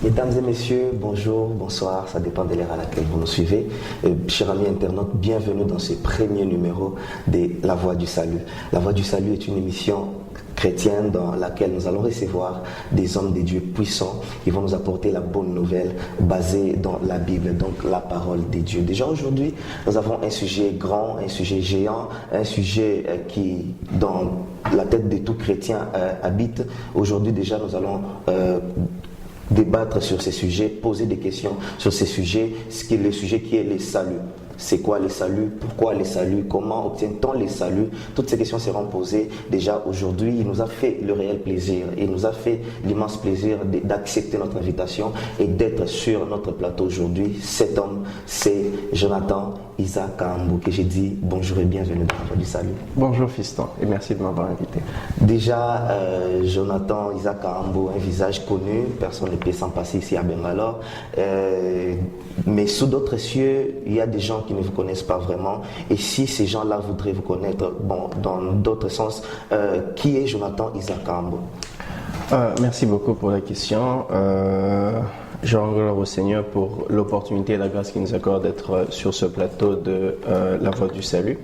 Mesdames et messieurs, bonjour, bonsoir, ça dépend de l'heure à laquelle vous nous suivez. Chers amis internautes, bienvenue dans ce premier numéro de La Voix du Salut. La Voix du Salut est une émission chrétienne dans laquelle nous allons recevoir des hommes de Dieu puissants qui vont nous apporter la bonne nouvelle basée dans la Bible, donc la parole de Dieu. Déjà aujourd'hui, nous avons un sujet grand, un sujet géant, un sujet qui, dans la tête de tout chrétien, habite. Aujourd'hui déjà, nous allons débattre sur ces sujets, poser des questions sur ces sujets, le sujet qui est le salut. C'est quoi le salut? Pourquoi le salut? Comment obtient-on le salut? Toutes ces questions seront posées déjà aujourd'hui. Il nous a fait le réel plaisir, il nous a fait l'immense plaisir d'accepter notre invitation et d'être sur notre plateau aujourd'hui. Cet homme, c'est Jonathan Isaac Kahambo, que j'ai dit bonjour et bienvenue dans la Voix du Salut. Bonjour fiston et merci de m'avoir invité. Déjà, Jonathan Isaac Kahambo, un visage connu, personne ne peut s'en passer ici à Bangalore. Mais sous d'autres cieux, il y a des gens qui ne vous connaissent pas vraiment. Et si ces gens-là voudraient vous connaître, bon, dans d'autres sens, qui est Jonathan Isaac Kahambo? Merci beaucoup pour la question. Je rends gloire au Seigneur pour l'opportunité et la grâce qu'il nous accorde d'être sur ce plateau de La Voix du Salut.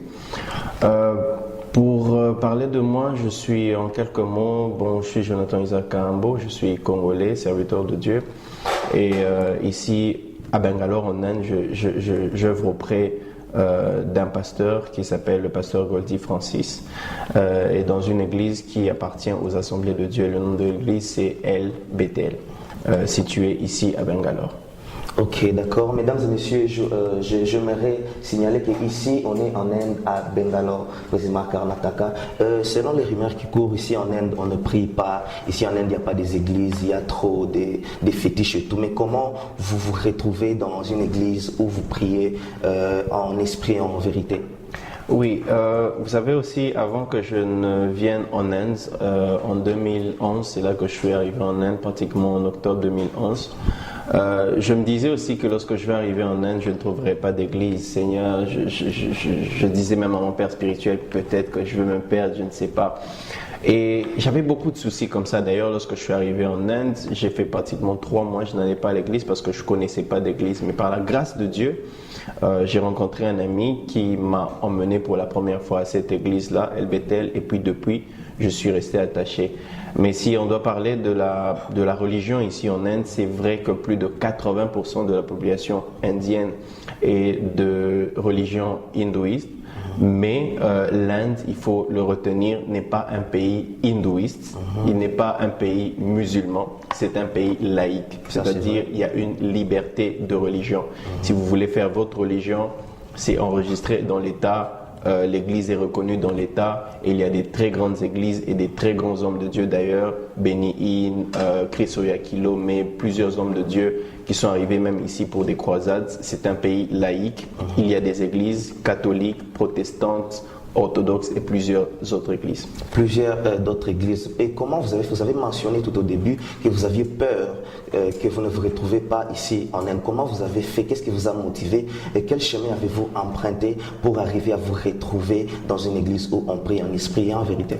Pour parler de moi, je suis en quelques mots, je suis Jonathan Isaac Kahambo, je suis congolais, serviteur de Dieu. Et ici, à Bangalore, en Inde, j'œuvre auprès d'un pasteur qui s'appelle le pasteur Goldie Francis, et dans une église qui appartient aux Assemblées de Dieu. Le nom de l'église, c'est LBTL, située ici à Bangalore. Ok, d'accord. Mesdames et messieurs, j'aimerais signaler qu'ici, on est en Inde, à Bangalore, précisément à Karnataka. Selon les rumeurs qui courent, ici en Inde, on ne prie pas. Ici en Inde, il n'y a pas des églises, il y a trop des fétiches et tout. Mais comment vous vous retrouvez dans une église où vous priez en esprit et en vérité? Oui, vous savez aussi, avant que je ne vienne en Inde, en 2011, c'est là que je suis arrivé en Inde, pratiquement en octobre 2011. Je me disais aussi que lorsque je vais arriver en Inde, je ne trouverai pas d'église. Seigneur, je disais même à mon père spirituel, peut-être que je vais me perdre, je ne sais pas. Et j'avais beaucoup de soucis comme ça. D'ailleurs, lorsque je suis arrivé en Inde, j'ai fait pratiquement 3 mois, je n'allais pas à l'église parce que je ne connaissais pas d'église. Mais par la grâce de Dieu, j'ai rencontré un ami qui m'a emmené pour la première fois à cette église-là, LBTL, et puis depuis, je suis resté attaché. Mais si on doit parler de la religion ici en Inde, c'est vrai que plus de 80% de la population indienne est de religion hindouiste. Mais l'Inde, il faut le retenir, n'est pas un pays hindouiste, il n'est pas un pays musulman, c'est un pays laïque. C'est-à-dire il y a une liberté de religion. Si vous voulez faire votre religion, c'est enregistré dans l'État. L'église est reconnue dans l'État et il y a des très grandes églises et des très grands hommes de Dieu d'ailleurs, Benny Hinn, Chris Oyakilo, mais plusieurs hommes de Dieu qui sont arrivés même ici pour des croisades. C'est un pays laïque, il y a des églises catholiques, protestantes, orthodoxes et plusieurs autres églises. Plusieurs d'autres églises. Et comment vous avez mentionné tout au début que vous aviez peur que vous ne vous retrouvez pas ici en Inde. Comment vous avez fait? Qu'est-ce qui vous a motivé? Et quel chemin avez-vous emprunté pour arriver à vous retrouver dans une église où on prie en esprit et en vérité?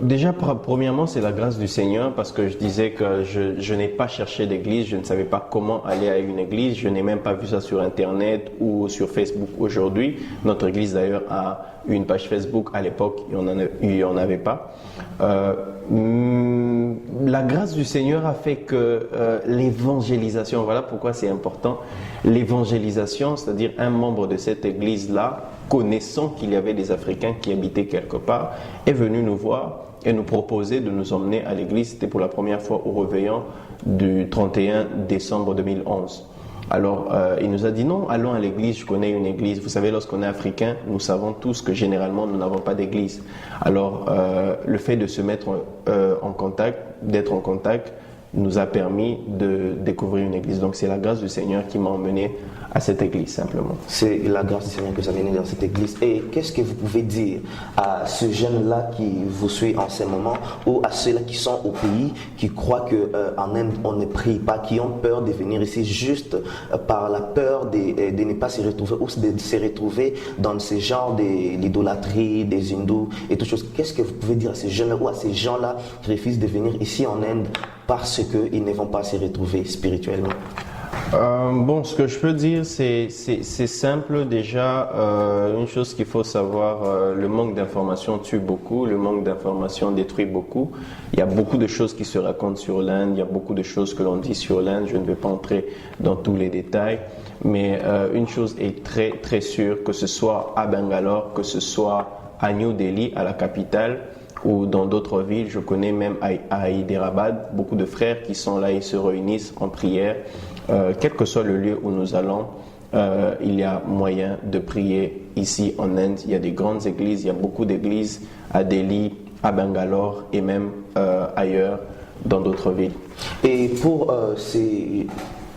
Déjà, premièrement, c'est la grâce du Seigneur parce que je disais que je n'ai pas cherché d'église, je ne savais pas comment aller à une église, je n'ai même pas vu ça sur Internet ou sur Facebook aujourd'hui. Notre église d'ailleurs a une page Facebook, à l'époque il n'y en avait pas. La grâce du Seigneur a fait que l'évangélisation, voilà pourquoi c'est important, l'évangélisation, c'est-à-dire un membre de cette église-là, connaissant qu'il y avait des Africains qui habitaient quelque part, est venu nous voir et nous proposer de nous emmener à l'église. C'était pour la première fois au réveillon du 31 décembre 2011. Alors, il nous a dit non, allons à l'église, je connais une église. Vous savez, lorsqu'on est africain, nous savons tous que généralement, nous n'avons pas d'église. Alors, le fait de se mettre en contact, d'être en contact, nous a permis de découvrir une église. Donc, c'est la grâce du Seigneur qui m'a emmené à cette église simplement. C'est la grâce du Seigneur que vous avez amené dans cette église. Et qu'est-ce que vous pouvez dire à ce jeune-là qui vous suit en ce moment, ou à ceux-là qui sont au pays, qui croient qu'en Inde on ne prie pas, qui ont peur de venir ici juste par la peur de ne pas se retrouver, ou de se retrouver dans ce genre d'idolâtrie, des hindous et toutes choses. Qu'est-ce que vous pouvez dire à ces jeunes-là ou à ces gens-là qui refusent de venir ici en Inde parce qu'ils ne vont pas se retrouver spirituellement? Bon, ce que je peux dire, c'est simple déjà. Une chose qu'il faut savoir, le manque d'information tue beaucoup, le manque d'information détruit beaucoup. Il y a beaucoup de choses qui se racontent sur l'Inde, il y a beaucoup de choses que l'on dit sur l'Inde. Je ne vais pas entrer dans tous les détails, mais une chose est très très sûre, que ce soit à Bangalore, que ce soit à New Delhi, à la capitale, ou dans d'autres villes. Je connais même à Hyderabad beaucoup de frères qui sont là, ils se réunissent en prière. Quel que soit le lieu où nous allons, il y a moyen de prier ici en Inde. Il y a des grandes églises, il y a beaucoup d'églises à Delhi, à Bangalore et même ailleurs dans d'autres villes. Et pour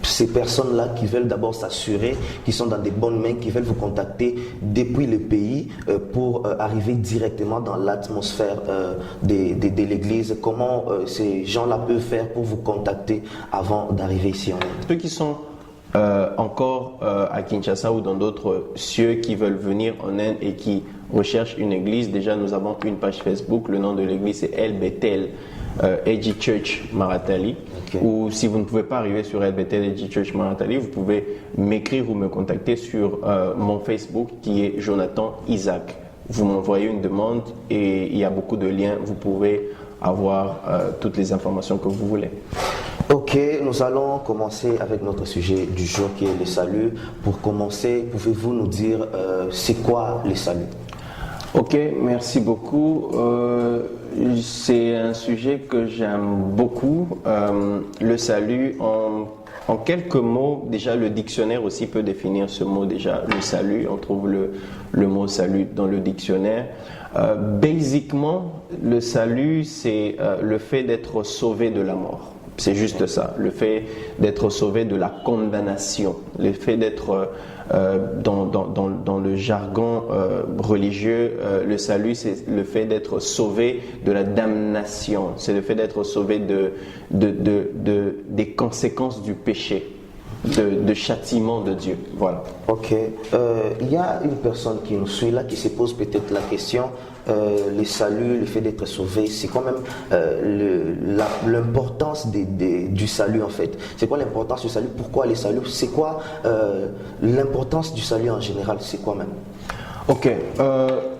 ces personnes-là qui veulent d'abord s'assurer qu'ils sont dans des bonnes mains, qui veulent vous contacter depuis le pays pour arriver directement dans l'atmosphère de l'église, comment ces gens-là peuvent faire pour vous contacter avant d'arriver ici en Inde? Ceux qui sont encore à Kinshasa ou dans d'autres cieux qui veulent venir en Inde et qui recherchent une église, déjà nous avons une page Facebook, le nom de l'église c'est El Bethel AG Church Maratali. Okay. Ou si vous ne pouvez pas arriver sur El Bethel AG Church Maratali, vous pouvez m'écrire ou me contacter sur mon Facebook qui est Jonathan Isaac. Vous m'envoyez une demande et il y a beaucoup de liens, vous pouvez avoir toutes les informations que vous voulez. Ok, nous allons commencer avec notre sujet du jour qui est le salut. Pour commencer, pouvez-vous nous dire c'est quoi le salut? Ok, merci beaucoup. C'est un sujet que j'aime beaucoup. Le salut, en quelques mots, déjà le dictionnaire aussi peut définir ce mot déjà, le salut. On trouve le mot salut dans le dictionnaire. Basiquement, le salut, c'est le fait d'être sauvé de la mort. C'est juste ça, le fait d'être sauvé de la condamnation, le fait d'être dans le jargon religieux, le salut c'est le fait d'être sauvé de la damnation, c'est le fait d'être sauvé des conséquences du péché, de châtiment de Dieu. Voilà. Ok, il y a une personne qui nous suit là qui se pose peut-être la question. Le salut, le fait d'être sauvé, c'est quand même l'importance du salut en fait. C'est quoi l'importance du salut? Pourquoi le salut? C'est quoi l'importance du salut en général? C'est quoi même? Ok,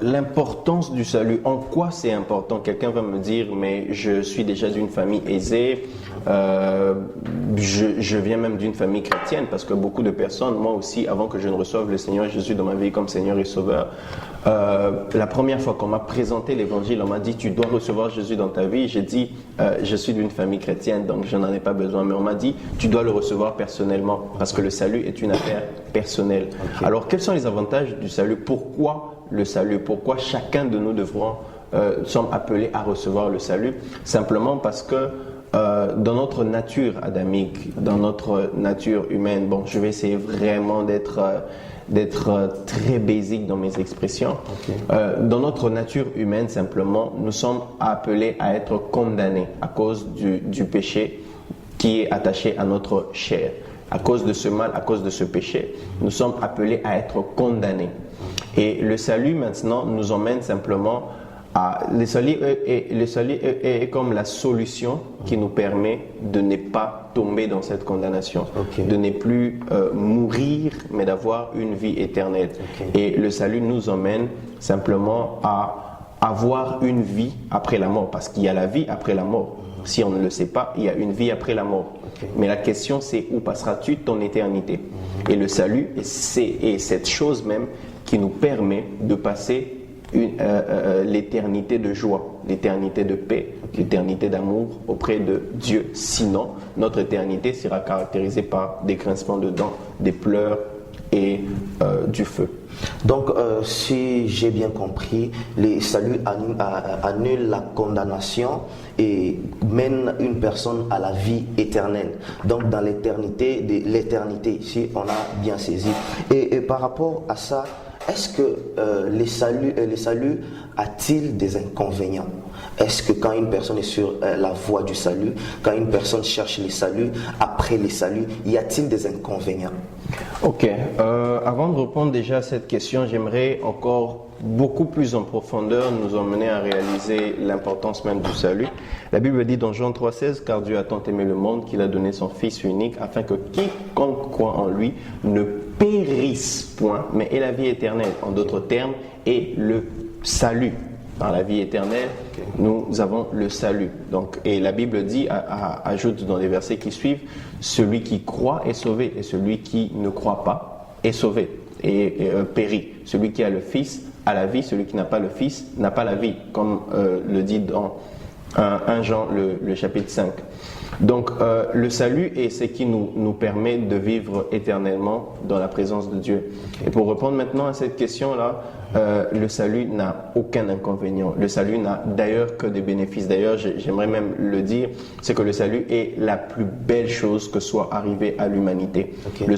l'importance du salut, en quoi c'est important? Quelqu'un va me dire, mais je suis déjà d'une famille aisée, je viens même d'une famille chrétienne, parce que beaucoup de personnes, moi aussi, avant que je ne reçoive le Seigneur Jésus dans ma vie comme Seigneur et Sauveur, la première fois qu'on m'a présenté l'évangile, on m'a dit tu dois recevoir Jésus dans ta vie. J'ai dit je suis d'une famille chrétienne donc je n'en ai pas besoin, mais on m'a dit tu dois le recevoir personnellement parce que le salut est une affaire personnelle. Okay. Alors quels sont les avantages du salut? Pourquoi le salut? Pourquoi chacun de nous sommes appelés à recevoir le salut? Simplement parce que dans notre nature adamique, dans notre nature humaine, bon, je vais essayer vraiment d'être très basique dans mes expressions. Okay. Dans notre nature humaine, simplement, nous sommes appelés à être condamnés à cause du péché qui est attaché à notre chair. À cause de ce mal, à cause de ce péché, nous sommes appelés à être condamnés. Et le salut, maintenant, nous emmène simplement le salut est comme la solution qui nous permet de ne pas tomber dans cette condamnation, okay. De ne plus mourir, mais d'avoir une vie éternelle. Okay. Et le salut nous emmène simplement à avoir une vie après la mort, parce qu'il y a la vie après la mort. Si on ne le sait pas, il y a une vie après la mort. Okay. Mais la question c'est où passeras-tu ton éternité? Et le salut est cette chose même qui nous permet de passer l'éternité de joie, l'éternité de paix, l'éternité d'amour auprès de Dieu. Sinon, notre éternité sera caractérisée par des grincements de dents, des pleurs et du feu. Donc, si j'ai bien compris, le salut annule la condamnation et mène une personne à la vie éternelle. Donc, dans l'éternité de l'éternité, si on a bien saisi. Et par rapport à ça, est-ce que le salut a-t-il des inconvénients? Est-ce que quand une personne est sur la voie du salut, quand une personne cherche le salut, après le salut, y a-t-il des inconvénients? Ok, avant de répondre déjà à cette question, j'aimerais encore beaucoup plus en profondeur nous emmener à réaliser l'importance même du salut. La Bible dit dans Jean 3,16 « Car Dieu a tant aimé le monde qu'il a donné son Fils unique afin que quiconque croit en lui ne périsse point, mais ait la vie éternelle. » En d'autres termes, et le salut. Par la vie éternelle, nous avons le salut. Donc, et la Bible dit, ajoute dans les versets qui suivent, celui qui croit est sauvé et celui qui ne croit pas est sauvé et périt. Celui qui a le Fils a la vie, celui qui n'a pas le Fils n'a pas la vie, comme le dit dans 1 Jean le chapitre 5. Donc le salut est ce qui nous permet de vivre éternellement dans la présence de Dieu. Et pour répondre maintenant à cette question-là, le salut n'a aucun inconvénient. Le salut n'a d'ailleurs que des bénéfices. D'ailleurs, j'aimerais même le dire, c'est que le salut est la plus belle chose que soit arrivée à l'humanité. Okay. Le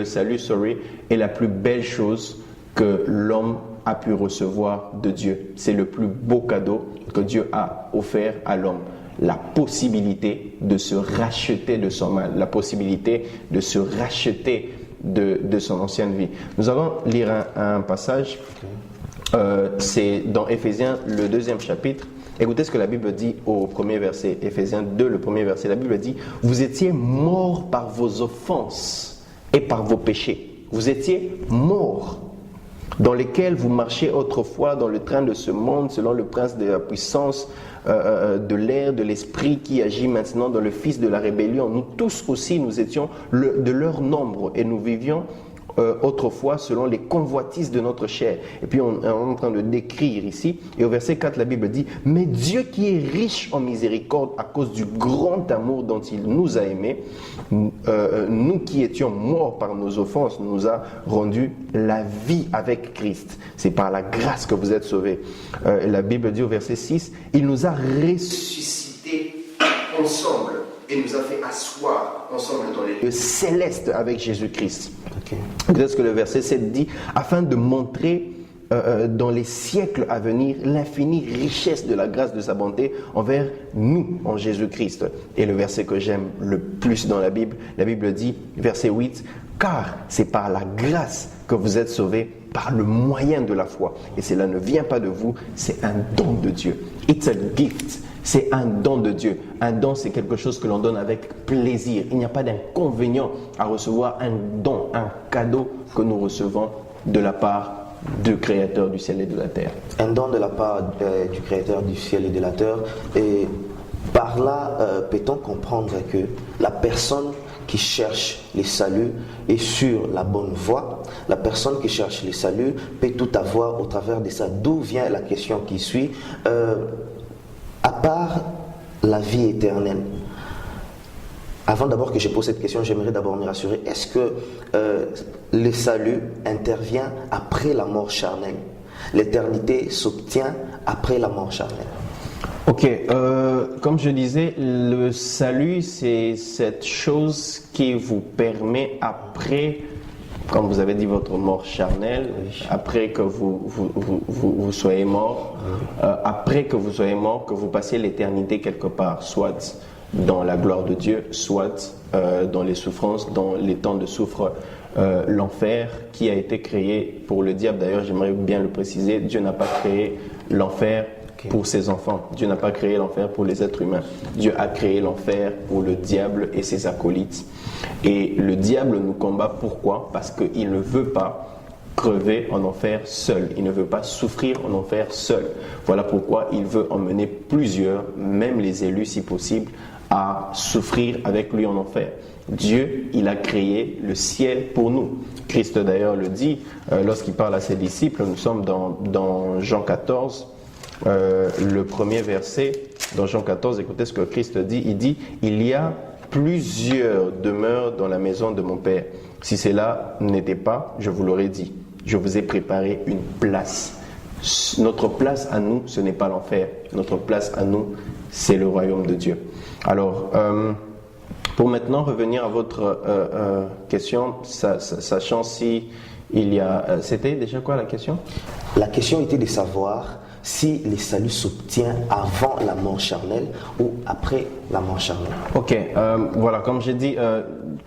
salut est la plus belle chose que l'homme a pu recevoir de Dieu. C'est le plus beau cadeau que Dieu a offert à l'homme. La possibilité de se racheter de son mal, la possibilité de se racheter de son ancienne vie. Nous allons lire un passage, c'est dans Éphésiens, le 2e chapitre. Écoutez ce que la Bible dit au premier verset, Éphésiens 2, le premier verset. La Bible dit « Vous étiez morts par vos offenses et par vos péchés. Vous étiez morts. » dans lesquels vous marchiez autrefois dans le train de ce monde, selon le prince de la puissance de l'air, de l'esprit qui agit maintenant dans le fils de la rébellion. Nous tous aussi, nous étions de leur nombre et nous vivions autrefois selon les convoitises de notre chair. Et puis on est en train de décrire ici, et au verset 4 la Bible dit « Mais Dieu qui est riche en miséricorde à cause du grand amour dont il nous a aimés, nous qui étions morts par nos offenses, nous a rendu la vie avec Christ. » C'est par la grâce que vous êtes sauvés. La Bible dit au verset 6 « Il nous a ressuscités ensemble et nous a fait asseoir ensemble dans les lieux célestes avec Jésus-Christ. » Peut-être que le verset 7 dit « Afin de montrer dans les siècles à venir l'infinie richesse de la grâce de sa bonté envers nous en Jésus-Christ. » Et le verset que j'aime le plus dans la Bible dit, verset 8, « Car c'est par la grâce que vous êtes sauvés par le moyen de la foi. Et cela ne vient pas de vous, c'est un don de Dieu. It's a gift. » C'est un don de Dieu. Un don, c'est quelque chose que l'on donne avec plaisir. Il n'y a pas d'inconvénient à recevoir un don, un cadeau que nous recevons de la part du Créateur du ciel et de la terre. Un don de la part du Créateur du ciel et de la terre. Et par là, peut-on comprendre que la personne qui cherche le salut est sur la bonne voie. La personne qui cherche le salut peut tout avoir au travers de ça. D'où vient la question qui suit à part la vie éternelle. Avant d'abord que je pose cette question, j'aimerais d'abord me rassurer. Est-ce que le salut intervient après la mort charnelle? L'éternité s'obtient après la mort charnelle? Ok, comme je disais, le salut, c'est cette chose qui vous permet après, comme vous avez dit, votre mort charnelle, après que vous soyez mort, après que vous soyez mort, que vous passiez l'éternité quelque part, soit dans la gloire de Dieu, soit dans les souffrances, dans les temps de souffre, l'enfer qui a été créé pour le diable. D'ailleurs, j'aimerais bien le préciser, Dieu n'a pas créé l'enfer pour ses enfants. Dieu n'a pas créé l'enfer pour les êtres humains. Dieu a créé l'enfer pour le diable et ses acolytes. Et le diable nous combat, pourquoi? Parce qu'il ne veut pas crever en enfer seul. Il ne veut pas souffrir en enfer seul. Voilà pourquoi il veut emmener plusieurs, même les élus si possible, à souffrir avec lui en enfer. Dieu, il a créé le ciel pour nous. Christ d'ailleurs le dit lorsqu'il parle à ses disciples. Nous sommes dans Jean 14, le premier verset. Dans Jean 14, écoutez ce que Christ dit. Il dit « Il y a plusieurs demeures dans la maison de mon Père. Si cela n'était pas, je vous l'aurais dit. je vous ai préparé une place. Notre place à nous, ce n'est pas l'enfer. Notre place à nous, c'est le royaume de Dieu. Alors, pour maintenant revenir à votre question, sachant si il y a... c'était déjà quoi la question? La question était de savoir si le salut s'obtient avant la mort charnelle ou après la mort charnelle. Ok, voilà, comme j'ai dit,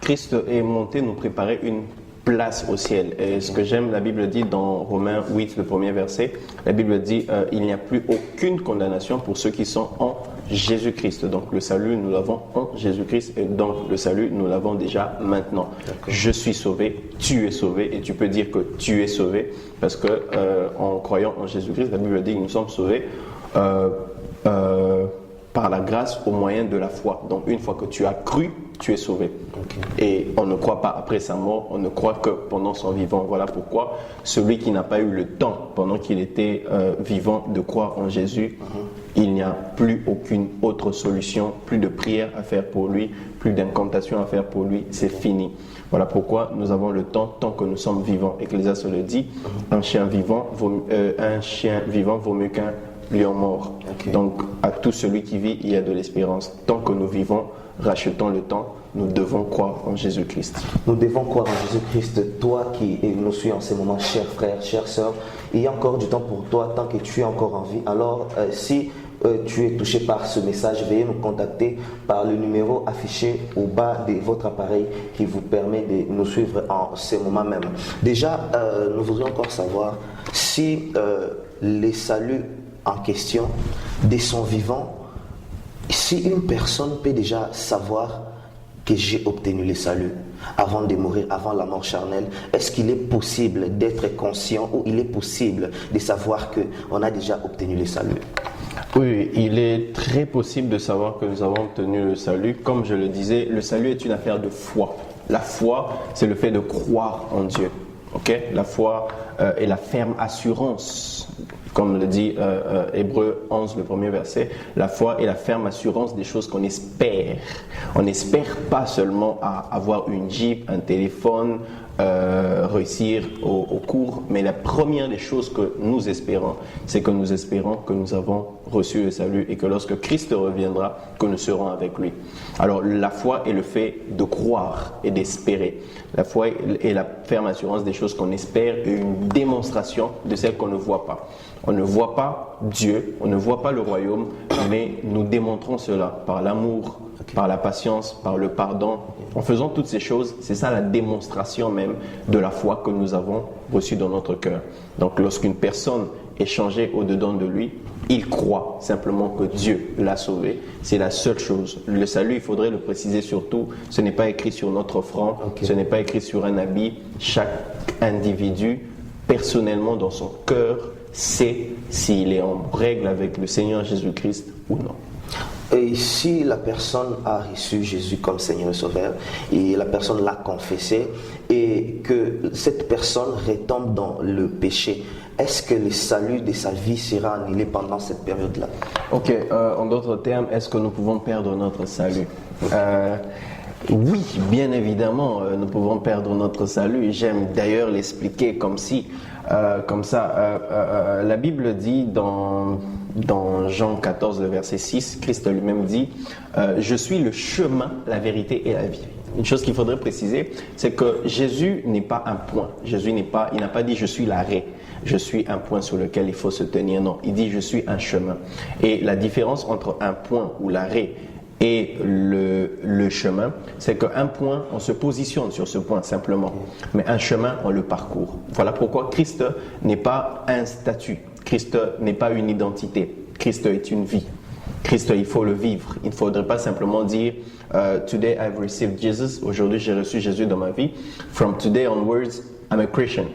Christ est monté nous préparer une place au ciel. Et ce que j'aime, la Bible dit dans Romains 8, le premier verset, la Bible dit il n'y a plus aucune condamnation pour ceux qui sont en Jésus-Christ. Donc le salut, nous l'avons en Jésus-Christ, et donc le salut, nous l'avons déjà maintenant. Je suis sauvé, tu es sauvé, et tu peux dire que tu es sauvé, parce que en croyant en Jésus-Christ, la Bible dit que nous sommes sauvés par la grâce au moyen de la foi. Donc une fois que tu as cru, tu es sauvé. Et on ne croit pas après sa mort, on ne croit que pendant son vivant. Voilà pourquoi celui qui n'a pas eu le temps, pendant qu'il était vivant, de croire en Jésus, il n'y a plus aucune autre solution, plus de prière à faire pour lui, plus d'incantation à faire pour lui, c'est fini. Voilà pourquoi nous avons le temps tant que nous sommes vivants. Ecclésiaste le dit, un chien vivant vaut mieux qu'un lion mort. Donc à tout celui qui vit, il y a de l'espérance. Tant que nous vivons, rachetons le temps, nous devons croire en Jésus-Christ. Nous devons croire en Jésus-Christ. Toi qui nous suis en ce moment, chers frères, chères sœurs, il y a encore du temps pour toi tant que tu es encore en vie. Alors si tu es touché par ce message, veuillez nous contacter par le numéro affiché au bas de votre appareil qui vous permet de nous suivre en ce moment même. Déjà, nous voudrions encore savoir si les saluts en question de son vivant, si une personne peut déjà savoir que j'ai obtenu le salut avant de mourir, avant la mort charnelle, est-ce qu'il est possible d'être conscient ou il est possible de savoir qu'on a déjà obtenu le salut? Oui, il est très possible de savoir que nous avons obtenu le salut. Comme je le disais, le salut est une affaire de foi. La foi, c'est le fait de croire en Dieu. Okay? La foi est la ferme assurance. Comme le dit Hébreux 11, le premier verset, la foi est la ferme assurance des choses qu'on espère. On n'espère pas seulement à avoir une Jeep, un téléphone, réussir au cours, mais la première des choses que nous espérons, c'est que nous espérons que nous avons reçu le salut et que lorsque Christ reviendra, que nous serons avec lui. Alors la foi est le fait de croire et d'espérer. La foi est la ferme assurance des choses qu'on espère et une démonstration de celles qu'on ne voit pas. On ne voit pas Dieu, on ne voit pas le royaume, mais nous démontrons cela par l'amour, par la patience, par le pardon. En faisant toutes ces choses, c'est ça la démonstration même de la foi que nous avons reçue dans notre cœur. Donc lorsqu'une personne est changée au-dedans de lui, il croit simplement que Dieu l'a sauvé. C'est la seule chose. Le salut, il faudrait le préciser surtout, ce n'est pas écrit sur notre front, ce n'est pas écrit sur un habit. Chaque individu, personnellement dans son cœur, sait s'il est en règle avec le Seigneur Jésus-Christ ou non. Et si la personne a reçu Jésus comme Seigneur et Sauveur et la personne l'a confessé et que cette personne retombe dans le péché, est-ce que le salut de sa vie sera annulé pendant cette période-là? Ok, en d'autres termes, est-ce que nous pouvons perdre notre salut? Oui, bien évidemment, nous pouvons perdre notre salut. J'aime d'ailleurs l'expliquer comme ça. La Bible dit dans Jean 14, le verset 6, Christ lui-même dit « Je suis le chemin, la vérité et la vie ». Une chose qu'il faudrait préciser, c'est que Jésus n'est pas un point. Il n'a pas dit « Je suis l'arrêt ». Je suis un point sur lequel il faut se tenir. Non, il dit « Je suis un chemin ». Et la différence entre un point ou l'arrêt et le chemin, c'est qu'un point, on se positionne sur ce point simplement, mais un chemin, on le parcourt. Voilà pourquoi Christ n'est pas un statut, Christ n'est pas une identité, Christ est une vie. Christ, il faut le vivre. Il ne faudrait pas simplement dire Today I've received Jesus. Aujourd'hui, j'ai reçu Jésus dans ma vie. From today onwards, I'm a Christian.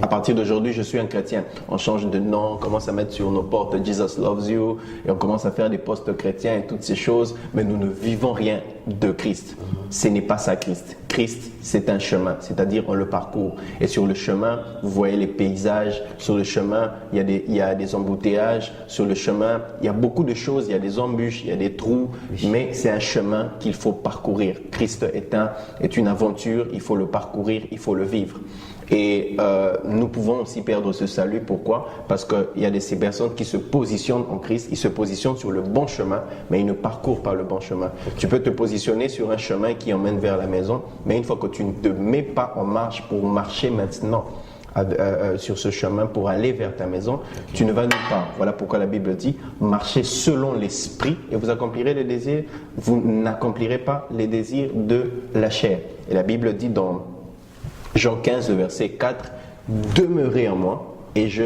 À partir d'aujourd'hui, je suis un chrétien. On change de nom, on commence à mettre sur nos portes Jesus loves you et on commence à faire des postes chrétiens et toutes ces choses, mais nous ne vivons rien de Christ. Ce n'est pas ça Christ. Christ, c'est un chemin, c'est-à-dire on le parcourt. Et sur le chemin, vous voyez les paysages. Sur le chemin, il y a des embouteillages. Sur le chemin, il y a beaucoup de choses. Il y a des embûches, il y a des trous. Mais c'est un chemin qu'il faut parcourir. Christ est une aventure, il faut le parcourir, il faut le vivre. Et nous pouvons aussi perdre ce salut. Pourquoi? Parce qu'il y a ces personnes qui se positionnent en Christ, ils se positionnent sur le bon chemin, mais ils ne parcourent pas le bon chemin. Tu peux te positionner sur un chemin qui emmène vers la maison, mais une fois que tu ne te mets pas en marche pour marcher maintenant sur ce chemin pour aller vers ta maison, tu ne vas nulle part. Voilà pourquoi la Bible dit marchez selon l'esprit et vous accomplirez les désirs, vous n'accomplirez pas les désirs de la chair. Et la Bible dit dans Jean 15, le verset 4, demeurez en moi et je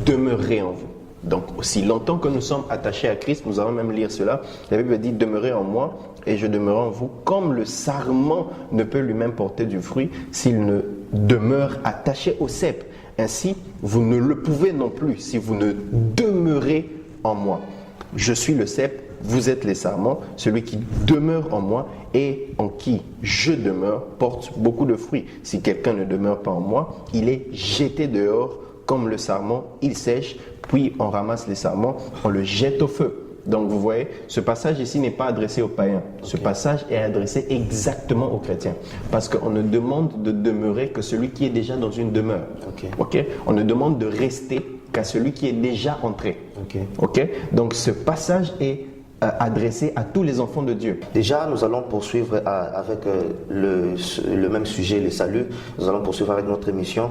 demeurerai en vous. Donc, aussi longtemps que nous sommes attachés à Christ, nous allons même lire cela. La Bible dit demeurez en moi et je demeurerai en vous, comme le sarment ne peut lui-même porter du fruit s'il ne demeure attaché au cep. Ainsi, vous ne le pouvez non plus si vous ne demeurez en moi. Je suis le cep, vous êtes les sarments, celui qui demeure en moi et en qui je demeure porte beaucoup de fruits. Si quelqu'un ne demeure pas en moi, il est jeté dehors comme le sarment, il sèche, puis on ramasse les sarments, on le jette au feu. Donc vous voyez, ce passage ici n'est pas adressé aux païens. Ce passage est adressé exactement aux chrétiens. Parce qu'on ne demande de demeurer que celui qui est déjà dans une demeure. Okay? On ne demande de rester qu'à celui qui est déjà entré. Okay? Donc ce passage est adressé à tous les enfants de Dieu. Déjà, nous allons poursuivre avec le même sujet, le salut. Nous allons poursuivre avec notre émission.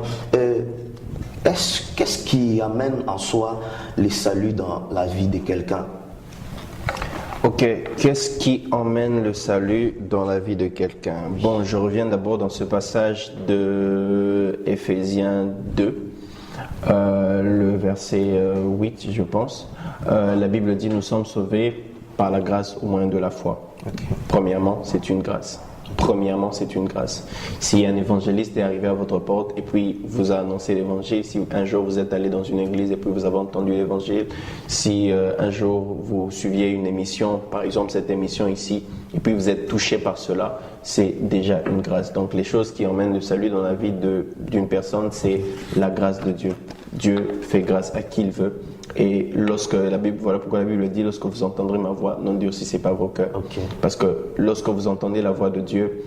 Qu'est-ce qui amène en soi le salut dans la vie de quelqu'un? Ok, qu'est-ce qui emmène le salut dans la vie de quelqu'un? Bon, je reviens d'abord dans ce passage de Éphésiens 2, le verset 8, je pense. La Bible dit, nous sommes sauvés par la grâce au moyen de la foi. Premièrement, c'est une grâce. Premièrement, c'est une grâce. Si un évangéliste est arrivé à votre porte et puis vous a annoncé l'évangile, si un jour vous êtes allé dans une église et puis vous avez entendu l'évangile, si un jour vous suiviez une émission, par exemple cette émission ici, et puis vous êtes touché par cela, c'est déjà une grâce. Donc les choses qui emmènent le salut dans la vie d'une personne, c'est la grâce de Dieu. Dieu fait grâce à qui il veut. Et lorsque la Bible, voilà pourquoi la Bible dit, lorsque vous entendrez ma voix, n'endurcissez pas vos cœurs. Parce que lorsque vous entendez la voix de Dieu,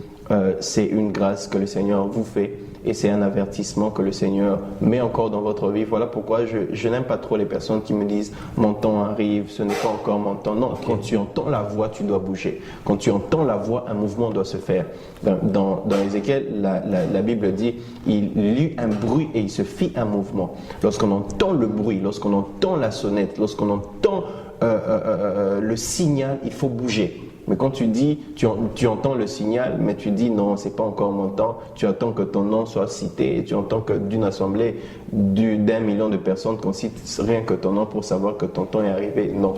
c'est une grâce que le Seigneur vous fait et c'est un avertissement que le Seigneur met encore dans votre vie. Voilà pourquoi je n'aime pas trop les personnes qui me disent mon temps arrive, ce n'est pas encore mon temps. Non, quand tu entends la voix, tu dois bouger. Quand tu entends la voix, un mouvement doit se faire. Dans Ézéchiel, la Bible dit il eut un bruit et il se fit un mouvement. Lorsqu'on entend le bruit, lorsqu'on entend la sonnette, lorsqu'on entend le signal, il faut bouger. Mais quand tu dis, tu entends le signal, mais tu dis non, c'est pas encore mon temps, tu attends que ton nom soit cité, tu entends que d'une assemblée d'1 million de personnes qu'on cite rien que ton nom pour savoir que ton temps est arrivé. Non,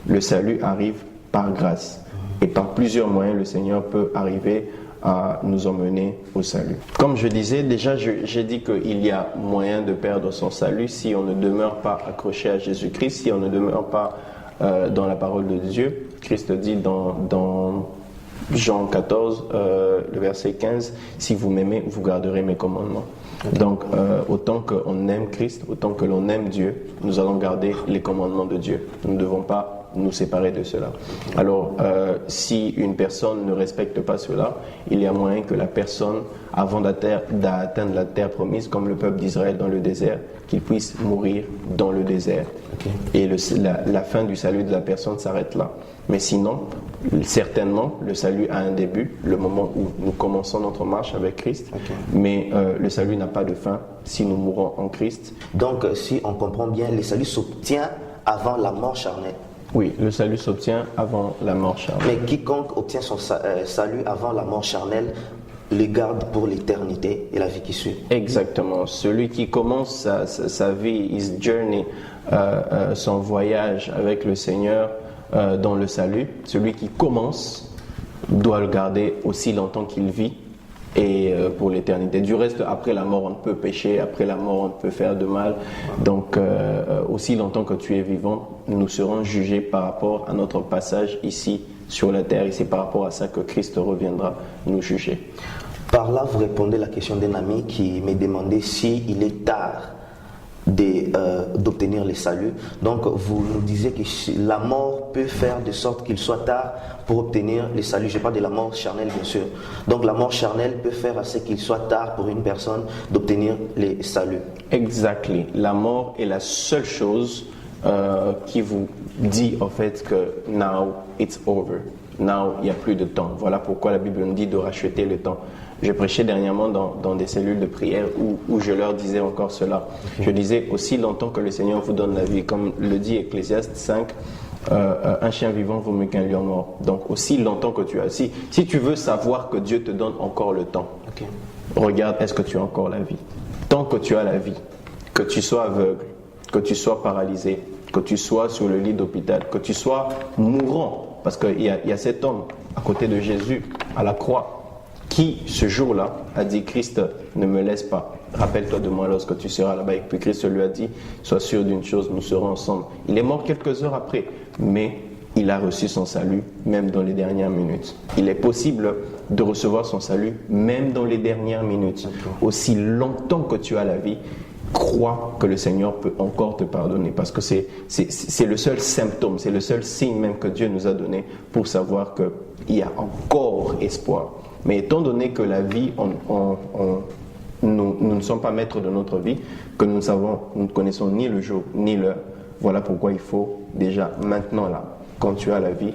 le salut arrive par grâce. Et par plusieurs moyens, le Seigneur peut arriver à nous emmener au salut. Comme je disais, déjà j'ai dit qu'il y a moyen de perdre son salut si on ne demeure pas accroché à Jésus-Christ, si on ne demeure pas dans la parole de Dieu. Christ dit dans Jean 14, le verset 15, « Si vous m'aimez, vous garderez mes commandements. » Donc, autant qu'on aime Christ, autant que l'on aime Dieu, nous allons garder les commandements de Dieu. Nous ne devons pas nous séparer de cela. Alors, si une personne ne respecte pas cela, il y a moyen que la personne, avant d'atteindre la terre promise, comme le peuple d'Israël dans le désert, qu'il puisse mourir dans le désert. Et la fin du salut de la personne s'arrête là. Mais sinon, certainement, le salut a un début, le moment où nous commençons notre marche avec Christ. Mais le salut n'a pas de fin si nous mourons en Christ. Donc, si on comprend bien, le salut s'obtient avant la mort charnelle. Oui, le salut s'obtient avant la mort charnelle. Mais quiconque obtient son salut avant la mort charnelle le garde pour l'éternité et la vie qui suit. Exactement. Celui qui commence sa vie, his journey, son voyage avec le Seigneur dans le salut, celui qui commence doit le garder aussi longtemps qu'il vit et pour l'éternité. Du reste, après la mort, on ne peut pécher, après la mort, on ne peut faire de mal. Donc, aussi longtemps que tu es vivant, nous serons jugés par rapport à notre passage ici sur la terre. Et c'est par rapport à ça que Christ reviendra nous juger. Par là, vous répondez à la question d'un ami qui m'a demandé s'il est tard d'obtenir le salut. Donc, vous nous disiez que la mort peut faire de sorte qu'il soit tard pour obtenir le salut. Je parle de la mort charnelle, bien sûr. Donc, la mort charnelle peut faire à ce qu'il soit tard pour une personne d'obtenir le salut. Exactly. La mort est la seule chose qui vous dit en fait que now it's over. Now, il n'y a plus de temps. Voilà pourquoi la Bible nous dit de racheter le temps. Je prêchais dernièrement dans des cellules de prière où je leur disais encore cela. Je disais, aussi longtemps que le Seigneur vous donne la vie, comme le dit Ecclésiaste 5, un chien vivant vaut mieux qu'un lion mort. Donc aussi longtemps que tu as. Si tu veux savoir que Dieu te donne encore le temps, regarde, est-ce que tu as encore la vie? Tant que tu as la vie, que tu sois aveugle, que tu sois paralysé, que tu sois sur le lit d'hôpital, que tu sois mourant, parce qu'il y a cet homme à côté de Jésus à la croix qui ce jour-là a dit, Christ, ne me laisse pas, rappelle-toi de moi lorsque tu seras là-bas. Et puis Christ lui a dit, sois sûr d'une chose, nous serons ensemble. Il est mort quelques heures après, mais il a reçu son salut même dans les dernières minutes. Il est possible de recevoir son salut même dans les dernières minutes. Aussi longtemps que tu as la vie, crois que le Seigneur peut encore te pardonner, parce que c'est le seul symptôme, c'est le seul signe même que Dieu nous a donné pour savoir qu'il y a encore espoir. Mais étant donné que la vie, nous ne sommes pas maîtres de notre vie, que nous ne connaissons ni le jour ni l'heure, voilà pourquoi il faut déjà maintenant là, quand tu as la vie,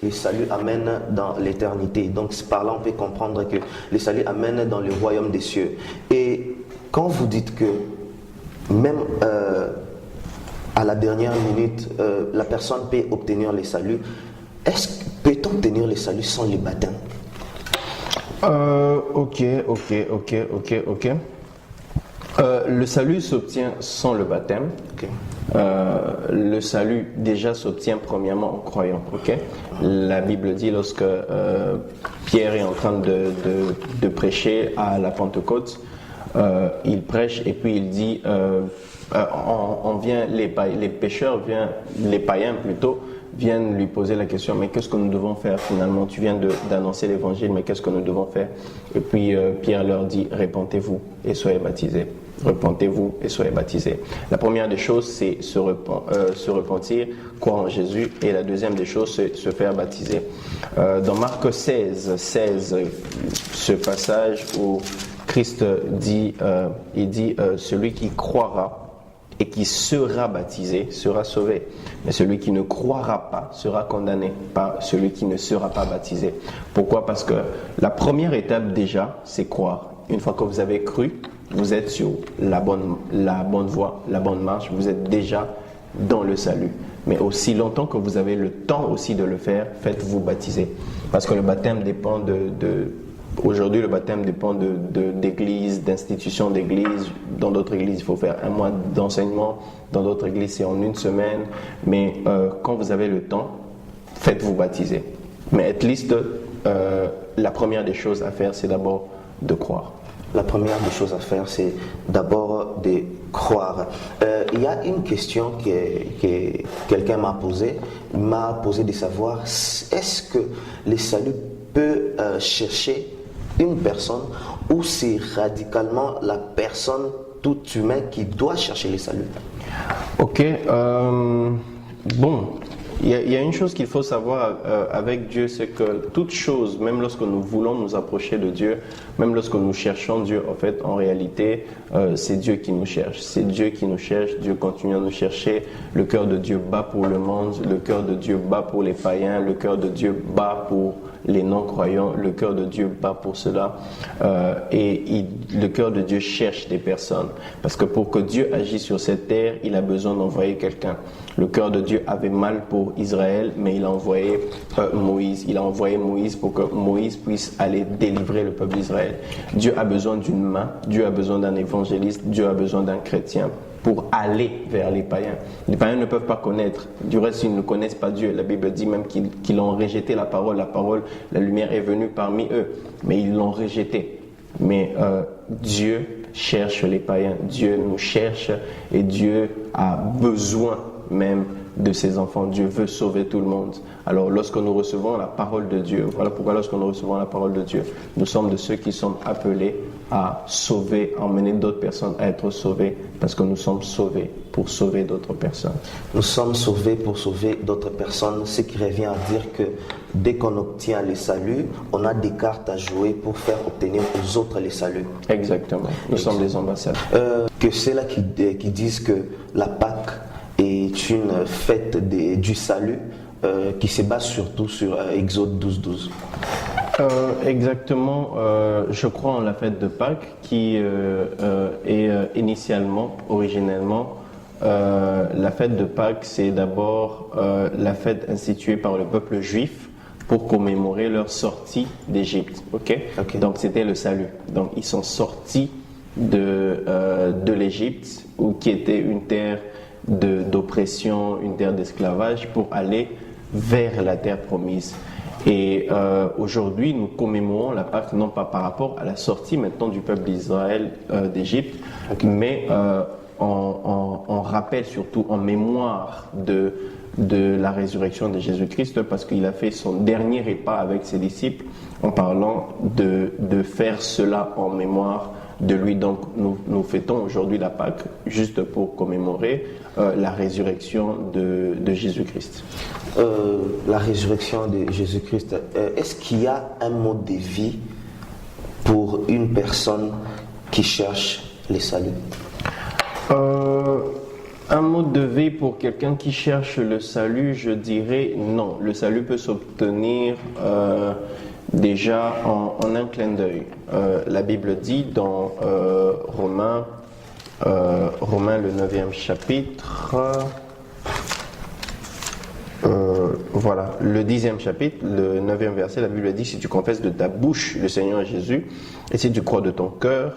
le salut amène dans l'éternité. Donc par là on peut comprendre que le salut amène dans le royaume des cieux. Et quand vous dites que même à la dernière minute, la personne peut obtenir le salut, peut-on obtenir le salut sans le baptême? Ok. Le salut s'obtient sans le baptême. Le salut déjà s'obtient premièrement en croyant. La Bible dit lorsque Pierre est en train de prêcher à la Pentecôte, il prêche et puis il dit les pécheurs viennent, les païens plutôt, viennent lui poser la question, mais qu'est-ce que nous devons faire finalement? Tu viens d'annoncer l'évangile, mais qu'est-ce que nous devons faire? Et puis Pierre leur dit, repentez-vous et soyez baptisés. Repentez-vous et soyez baptisés. La première des choses, c'est se repentir, croire en Jésus, et la deuxième des choses, c'est se faire baptiser. Dans Marc 16, ce passage où Christ dit, celui qui croira et qui sera baptisé sera sauvé. Mais celui qui ne croira pas sera condamné par celui qui ne sera pas baptisé. Pourquoi? Parce que la première étape déjà, c'est croire. Une fois que vous avez cru, vous êtes sur la bonne voie, la bonne marche, vous êtes déjà dans le salut. Mais aussi longtemps que vous avez le temps aussi de le faire, faites-vous baptiser. Parce que le baptême dépend aujourd'hui, le baptême dépend d'églises, d'institutions d'églises. Dans d'autres églises, il faut faire 1 mois d'enseignement. Dans d'autres églises, c'est en 1 semaine. Mais quand vous avez le temps, faites-vous baptiser. Mais at least, la première des choses à faire, c'est d'abord de croire. La première des choses à faire, c'est d'abord de croire. Il y a une question que quelqu'un m'a posée. Il m'a posé de savoir, est-ce que le salut peut chercher une personne ou c'est radicalement la personne tout humain qui doit chercher le salut? Bon, il y a une chose qu'il faut savoir avec Dieu, c'est que toute chose, même lorsque nous voulons nous approcher de Dieu, même lorsque nous cherchons Dieu, en fait, en réalité, c'est Dieu qui nous cherche. C'est Dieu qui nous cherche, Dieu continue à nous chercher. Le cœur de Dieu bat pour le monde, le cœur de Dieu bat pour les païens, le cœur de Dieu bat pour les non-croyants, le cœur de Dieu bat pour cela. Le cœur de Dieu cherche des personnes. Parce que pour que Dieu agisse sur cette terre, il a besoin d'envoyer quelqu'un. Le cœur de Dieu avait mal pour Israël, mais il a envoyé Moïse. Il a envoyé Moïse pour que Moïse puisse aller délivrer le peuple d'Israël. Dieu a besoin d'une main, Dieu a besoin d'un évangéliste, Dieu a besoin d'un chrétien pour aller vers les païens. Les païens ne peuvent pas connaître. Du reste, ils ne connaissent pas Dieu. La Bible dit même qu'ils ont rejeté la parole. La lumière est venue parmi eux, mais ils l'ont rejetée. Mais Dieu cherche les païens. Dieu nous cherche et Dieu a besoin même de ses enfants. Dieu veut sauver tout le monde. Alors lorsque nous recevons la parole de Dieu, voilà pourquoi lorsque nous recevons la parole de Dieu, nous sommes de ceux qui sont appelés à sauver, à emmener d'autres personnes à être sauvées, parce que nous sommes sauvés pour sauver d'autres personnes. Nous sommes sauvés pour sauver d'autres personnes, ce qui revient à dire que dès qu'on obtient le salut, on a des cartes à jouer pour faire obtenir aux autres le salut. Exactement. Nous sommes des ambassadeurs. Que ceux-là qui disent que la Pâque est une fête du salut, qui se base surtout sur Exode 12:12. Exactement, je crois en la fête de Pâques qui est originellement, la fête de Pâques, c'est d'abord la fête instituée par le peuple juif pour commémorer leur sortie d'Égypte. Okay? Donc c'était le salut. Donc ils sont sortis de l'Égypte, qui était une terre d'oppression, une terre d'esclavage, pour aller vers la terre promise. Et aujourd'hui, nous commémorons la Pâque non pas par rapport à la sortie maintenant du peuple d'Israël d'Égypte, mais on rappelle surtout en mémoire de la résurrection de Jésus-Christ, parce qu'il a fait son dernier repas avec ses disciples en parlant de faire cela en mémoire de lui. Donc nous fêtons aujourd'hui la Pâque juste pour commémorer la résurrection de Jésus-Christ. La résurrection de Jésus-Christ, est-ce qu'il y a un mode de vie pour une personne qui cherche le salut? Un mode de vie pour quelqu'un qui cherche le salut, je dirais non. Le salut peut s'obtenir déjà en un clin d'œil. La Bible dit dans Romains le 9e chapitre, voilà, le 10e chapitre, le 9e verset, la Bible dit: si tu confesses de ta bouche le Seigneur Jésus et si tu crois de ton cœur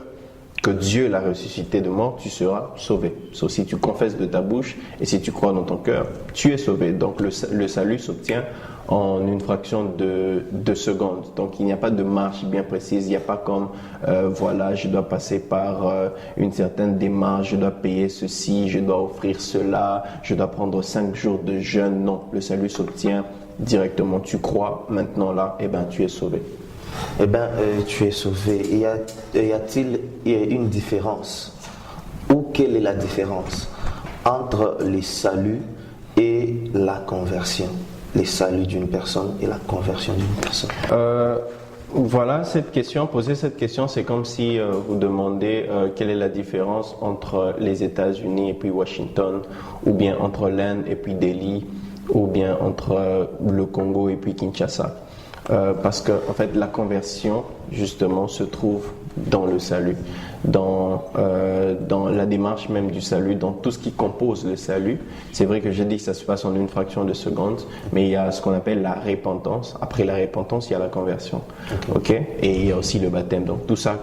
que Dieu l'a ressuscité de mort, tu seras sauvé. Sauf si tu confesses de ta bouche et si tu crois dans ton cœur, tu es sauvé. Donc le salut s'obtient en une fraction de seconde. Donc il n'y a pas de marche bien précise, il n'y a pas comme voilà, je dois passer par une certaine démarche, je dois payer ceci, je dois offrir cela, je dois prendre 5 jours de jeûne. Non, le salut s'obtient directement. Tu crois maintenant là, et ben tu es sauvé. Tu es sauvé. Y a-t-il une différence, ou quelle est la différence entre le salut et la conversion? Le salut d'une personne et la conversion d'une personne. Voilà, poser cette question, c'est comme si vous demandez quelle est la différence entre les États-Unis et puis Washington, ou bien entre l'Inde et puis Delhi, ou bien entre le Congo et puis Kinshasa. Parce que en fait la conversion justement se trouve dans le salut, dans la démarche même du salut, dans tout ce qui compose le salut. C'est vrai que j'ai dit que ça se passe en une fraction de seconde, mais il y a ce qu'on appelle la repentance. Après la repentance, il y a la conversion. Okay? Et il y a aussi le baptême. Donc tout ça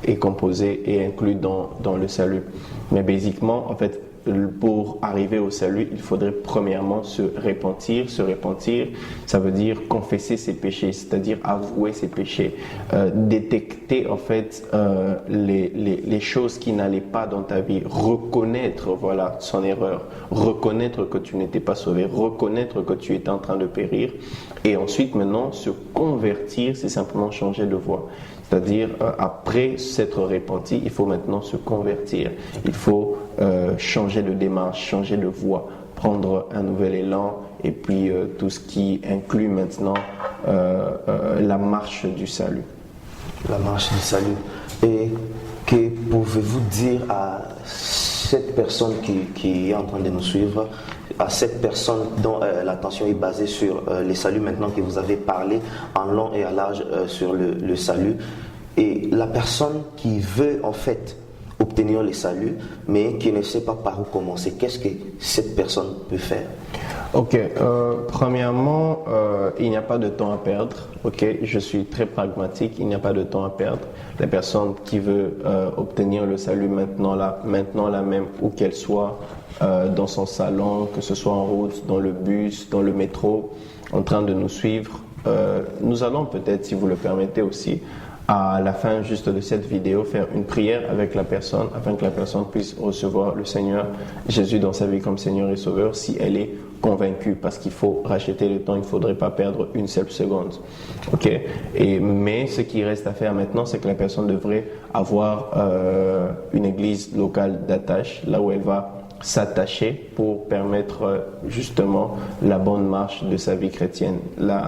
est composé et inclus dans le salut. Mais basiquement, en fait, pour arriver au salut, il faudrait premièrement se repentir. Se repentir, ça veut dire confesser ses péchés, c'est-à-dire avouer ses péchés, détecter en fait les choses qui n'allaient pas dans ta vie, reconnaître voilà son erreur, reconnaître que tu n'étais pas sauvé, reconnaître que tu étais en train de périr, et ensuite maintenant se convertir, c'est simplement changer de voie. C'est-à-dire, après s'être repenti, il faut maintenant se convertir. Il faut changer de démarche, changer de voie, prendre un nouvel élan, et puis tout ce qui inclut maintenant la marche du salut. La marche du salut. Et que pouvez-vous dire à cette personne qui est en train de nous suivre, à cette personne dont l'attention est basée sur le salut maintenant que vous avez parlé en long et à large sur le salut, et la personne qui veut en fait obtenir le salut mais qui ne sait pas par où commencer, qu'est-ce que cette personne peut faire? Ok, premièrement, il n'y a pas de temps à perdre. Ok, je suis très pragmatique, il n'y a pas de temps à perdre. La personne qui veut obtenir le salut maintenant là même, où qu'elle soit, dans son salon, que ce soit en route, dans le bus, dans le métro, en train de nous suivre, nous allons peut-être, si vous le permettez aussi, à la fin juste de cette vidéo, faire une prière avec la personne afin que la personne puisse recevoir le Seigneur Jésus dans sa vie comme Seigneur et Sauveur si elle est convaincue, parce qu'il faut racheter le temps, il ne faudrait pas perdre une seule seconde. Ok. Mais ce qui reste à faire maintenant, c'est que la personne devrait avoir une église locale d'attache, là où elle va s'attacher pour permettre justement la bonne marche de sa vie chrétienne.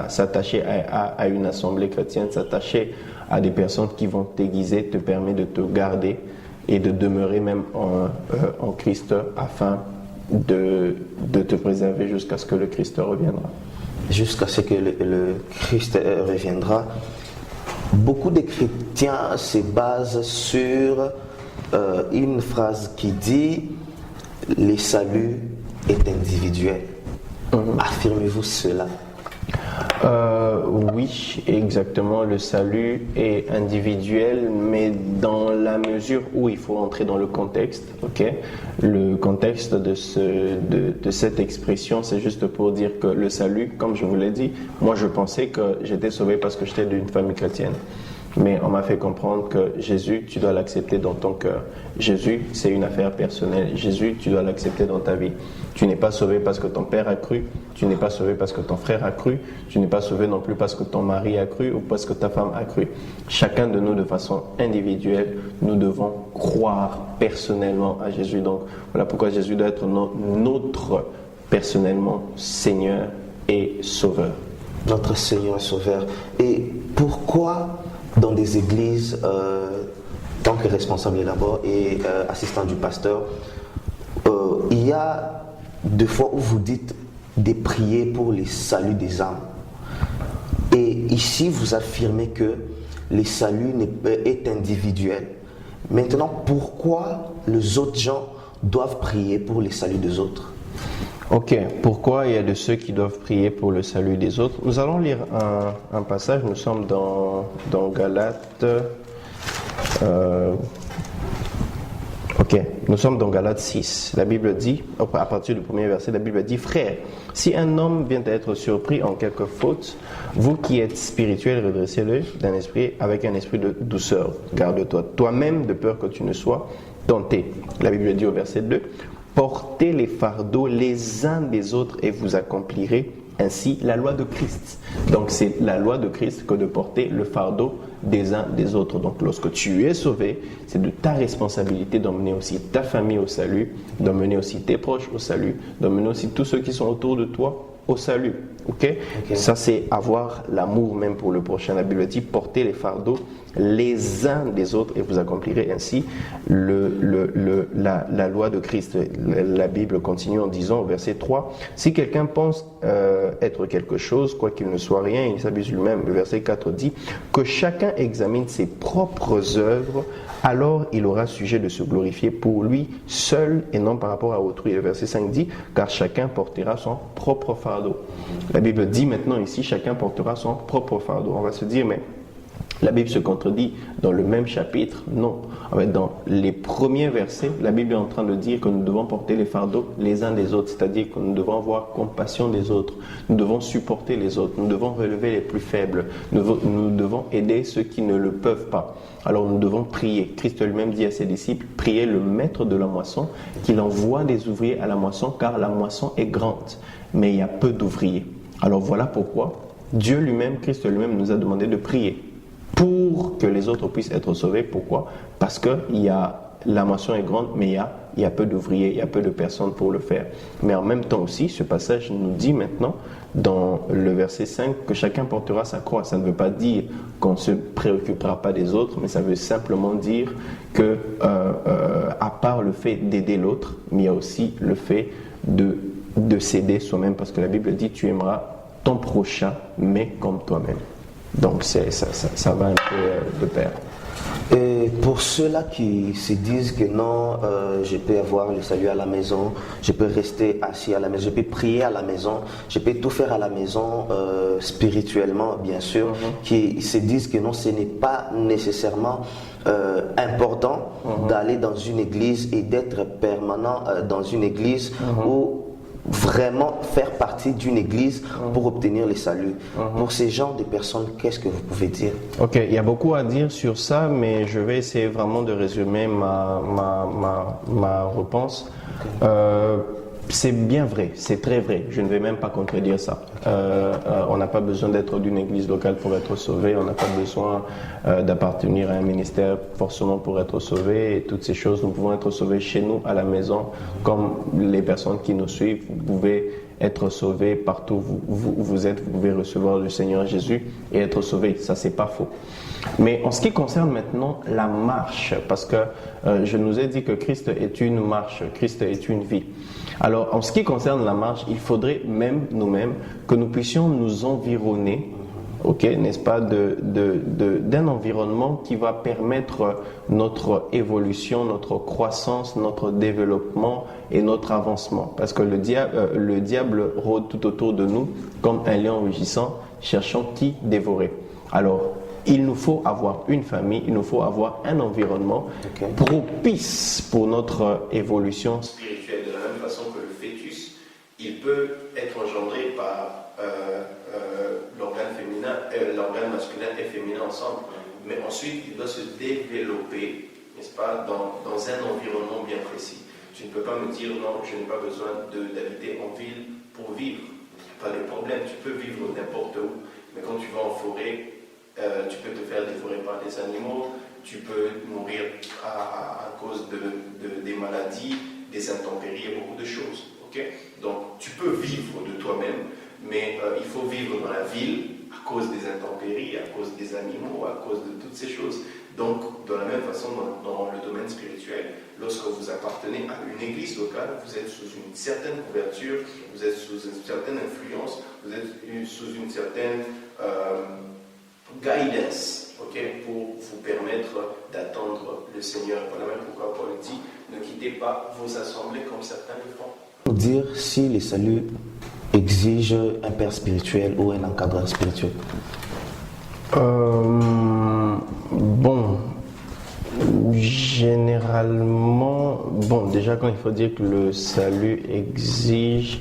S'attacher à une assemblée chrétienne, s'attacher à des personnes qui vont t'aiguiser, te permet de te garder et de demeurer même en Christ afin de te préserver jusqu'à ce que le Christ reviendra. Jusqu'à ce que le Christ reviendra. Beaucoup de chrétiens se basent sur une phrase qui dit « Le salut est individuel ». Affirmez-vous cela? Oui, exactement. Le salut est individuel, mais dans la mesure où il faut entrer dans le contexte. Ok. Le contexte de cette expression, c'est juste pour dire que le salut, comme je vous l'ai dit, moi je pensais que j'étais sauvé parce que j'étais d'une famille chrétienne. Mais on m'a fait comprendre que Jésus, tu dois l'accepter dans ton cœur. Jésus, c'est une affaire personnelle. Jésus, tu dois l'accepter dans ta vie. Tu n'es pas sauvé parce que ton père a cru. Tu n'es pas sauvé parce que ton frère a cru. Tu n'es pas sauvé non plus parce que ton mari a cru ou parce que ta femme a cru. Chacun de nous, de façon individuelle, nous devons croire personnellement à Jésus. Donc, voilà pourquoi Jésus doit être notre personnellement Seigneur et Sauveur. Notre Seigneur et Sauveur. Et pourquoi dans des églises, tant que responsable d'abord et assistant du pasteur, il y a des fois où vous dites de prier pour le salut des âmes. Et ici, vous affirmez que le salut est individuel. Maintenant, pourquoi les autres gens doivent prier pour le salut des autres? Ok, pourquoi il y a de ceux qui doivent prier pour le salut des autres? Nous allons lire un passage, nous sommes dans Galates. Nous sommes dans Galates 6. La Bible dit, à partir du premier verset, la Bible dit: Frères, si un homme vient à être surpris en quelque faute, vous qui êtes spirituels, redressez-le avec un esprit de douceur. Garde-toi toi-même de peur que tu ne sois tenté. La Bible dit au verset 2: Portez les fardeaux les uns des autres et vous accomplirez ainsi la loi de Christ. Donc c'est la loi de Christ que de porter le fardeau des uns des autres. Donc lorsque tu es sauvé, c'est de ta responsabilité d'emmener aussi ta famille au salut, d'emmener aussi tes proches au salut, d'emmener aussi tous ceux qui sont autour de toi au salut. Ok. Ça c'est avoir l'amour même pour le prochain. La Bible dit: portez les fardeaux les uns des autres et vous accomplirez ainsi la loi de Christ. La Bible continue en disant au verset 3: si quelqu'un pense être quelque chose, quoi qu'il ne soit rien, il s'abuse lui-même. Le verset 4 dit que chacun examine ses propres œuvres, alors il aura sujet de se glorifier pour lui seul et non par rapport à autrui. Le verset 5 dit: car chacun portera son propre fardeau. La Bible dit maintenant ici: chacun portera son propre fardeau. On va se dire, mais la Bible se contredit dans le même chapitre? Non. En fait, dans les premiers versets, la Bible est en train de dire que nous devons porter les fardeaux les uns des autres, c'est-à-dire que nous devons avoir compassion des autres, nous devons supporter les autres, nous devons relever les plus faibles, nous devons aider ceux qui ne le peuvent pas. Alors nous devons prier. Christ lui-même dit à ses disciples: priez le maître de la moisson qu'il envoie des ouvriers à la moisson, car la moisson est grande, mais il y a peu d'ouvriers. Alors voilà pourquoi Dieu lui-même, Christ lui-même nous a demandé de prier pour que les autres puissent être sauvés. Pourquoi? Parce que la moisson est grande, mais il y a peu d'ouvriers, il y a peu de personnes pour le faire. Mais en même temps aussi, ce passage nous dit maintenant, dans le verset 5, que chacun portera sa croix. Ça ne veut pas dire qu'on ne se préoccupera pas des autres, mais ça veut simplement dire que, à part le fait d'aider l'autre, mais il y a aussi le fait de s'aider soi-même, parce que la Bible dit: tu aimeras ton prochain, mais comme toi-même. Donc ça va un peu de pair. Et pour ceux-là qui se disent que non, je peux avoir le salut à la maison, je peux rester assis à la maison, je peux prier à la maison, je peux tout faire à la maison spirituellement, bien sûr, qui se disent que non, ce n'est pas nécessairement important d'aller dans une église et d'être permanent dans une église où vraiment faire partie d'une église pour obtenir le salut. Pour ces genres de personnes, qu'est-ce que vous pouvez dire? Ok, il y a beaucoup à dire sur ça, mais je vais essayer vraiment de résumer ma réponse. C'est bien vrai, c'est très vrai. Je ne vais même pas contredire ça. On n'a pas besoin d'être d'une église locale pour être sauvé. On n'a pas besoin d'appartenir à un ministère forcément pour être sauvé. Et toutes ces choses, nous pouvons être sauvés chez nous, à la maison, comme les personnes qui nous suivent. Vous pouvez être sauvés partout où vous êtes. Vous pouvez recevoir le Seigneur Jésus et être sauvé. Ça, c'est pas faux. Mais en ce qui concerne maintenant la marche, parce que je nous ai dit que Christ est une marche, Christ est une vie. Alors, en ce qui concerne la marche, il faudrait même nous-mêmes que nous puissions nous environner, ok, n'est-ce pas, d'un environnement qui va permettre notre évolution, notre croissance, notre développement et notre avancement. Parce que le diable rôde tout autour de nous comme un lion rugissant, cherchant qui dévorer. Alors, il nous faut avoir une famille, il nous faut avoir un environnement propice pour notre évolution spirituelle. De la même façon que le fœtus, il peut être engendré par l'organe masculin et féminin ensemble, mais ensuite il doit se développer, n'est-ce pas, dans un environnement bien précis. Tu ne peux pas me dire non, je n'ai pas besoin d'habiter en ville pour vivre. Il n'y a pas de problème, tu peux vivre n'importe où, mais quand tu vas en forêt, tu peux te faire dévorer par des animaux, tu peux mourir à cause des maladies, des intempéries et beaucoup de choses. Okay? Donc tu peux vivre de toi-même, mais il faut vivre dans la ville à cause des intempéries, à cause des animaux, à cause de toutes ces choses. Donc de la même façon, dans le domaine spirituel, lorsque vous appartenez à une église locale, vous êtes sous une certaine couverture, vous êtes sous une certaine influence, vous êtes sous une certaine guidance, pour vous permettre d'attendre le Seigneur. Voilà même pourquoi Paul dit, ne quittez pas vos assemblées comme certains le font. Pour dire si le salut exige un père spirituel ou un encadreur spirituel. Bon, généralement, déjà quand il faut dire que le salut exige,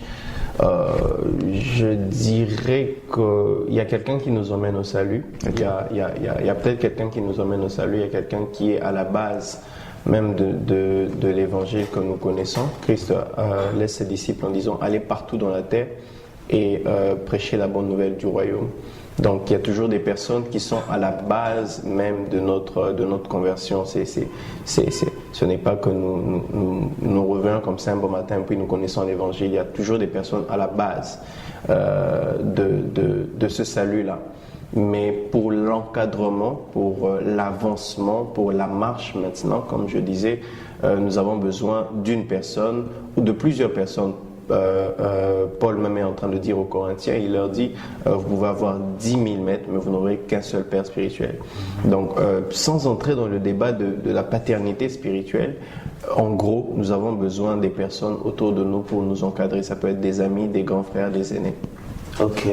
je dirais qu'il y a quelqu'un qui nous emmène au salut. Il y a peut-être quelqu'un qui nous emmène au salut. Il y a quelqu'un qui est à la base même de l'évangile que nous connaissons. Christ laisse ses disciples en disant allez partout dans la terre et prêcher la bonne nouvelle du royaume. Donc il y a toujours des personnes qui sont à la base même de notre conversion. Ce n'est pas que nous revenons comme ça un bon matin puis nous connaissons l'évangile. Il y a toujours des personnes à la base de ce salut-là. Mais pour l'encadrement, pour l'avancement, pour la marche maintenant, comme je disais, nous avons besoin d'une personne ou de plusieurs personnes. Paul même est en train de dire aux Corinthiens, il leur dit vous pouvez avoir 10 000 maîtres mais vous n'aurez qu'un seul père spirituel. Donc sans entrer dans le débat de la paternité spirituelle, en gros nous avons besoin des personnes autour de nous pour nous encadrer. Ça peut être des amis, des grands frères, des aînés. Ok.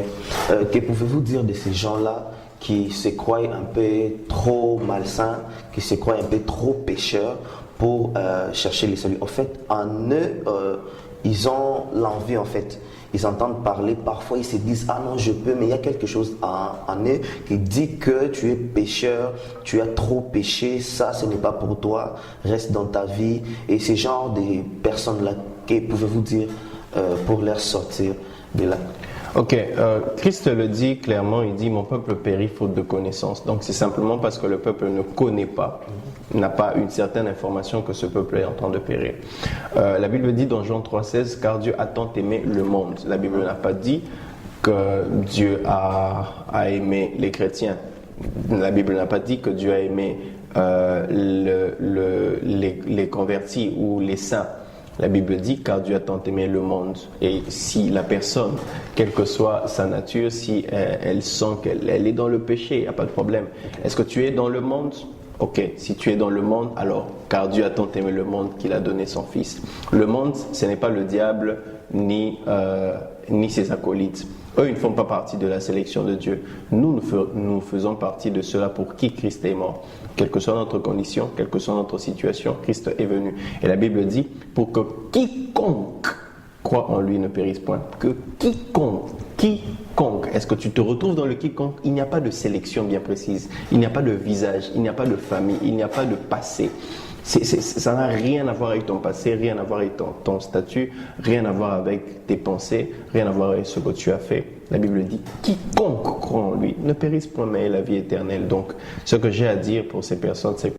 Que pouvez-vous dire de ces gens-là qui se croient un peu trop malsains, qui se croient un peu trop pécheurs pour chercher le salut? En fait, en eux, ils ont l'envie, en fait. Ils entendent parler, parfois ils se disent ah non je peux, mais il y a quelque chose en eux qui dit que tu es pécheur, tu as trop péché, ça ce n'est pas pour toi, reste dans ta vie. Et ces genres de personnes-là, que pouvez-vous dire pour les sortir de là? Ok, Christ le dit clairement, il dit mon peuple périt faute de connaissance. Donc c'est simplement parce que le peuple ne connaît pas, n'a pas une certaine information que ce peuple est en train de périr. La Bible dit dans Jean 3,16 car Dieu a tant aimé le monde. La Bible n'a pas dit que Dieu a aimé les chrétiens. La Bible n'a pas dit que Dieu a aimé les convertis ou les saints. La Bible dit car Dieu a tant aimé le monde. Et si la personne, quelle que soit sa nature, si elle sent qu'elle est dans le péché, il n'y a pas de problème. Est-ce que tu es dans le monde? Ok, si tu es dans le monde, alors, car Dieu a tant aimé le monde qu'il a donné son Fils. Le monde, ce n'est pas le diable ni ses acolytes. Eux, ils ne font pas partie de la sélection de Dieu. Nous faisons partie de ceux-là pour qui Christ est mort. Quelle que soit notre condition, quelle que soit notre situation, Christ est venu. Et la Bible dit, pour que quiconque croient en lui ne périssent point. Que quiconque, est-ce que tu te retrouves dans le quiconque? Il n'y a pas de sélection bien précise, il n'y a pas de visage, il n'y a pas de famille, il n'y a pas de passé. Ça n'a rien à voir avec ton passé, rien à voir avec ton statut, rien à voir avec tes pensées, rien à voir avec ce que tu as fait. La Bible dit, quiconque croit en lui ne périsse point, mais ait la vie éternelle. Donc, ce que j'ai à dire pour ces personnes, c'est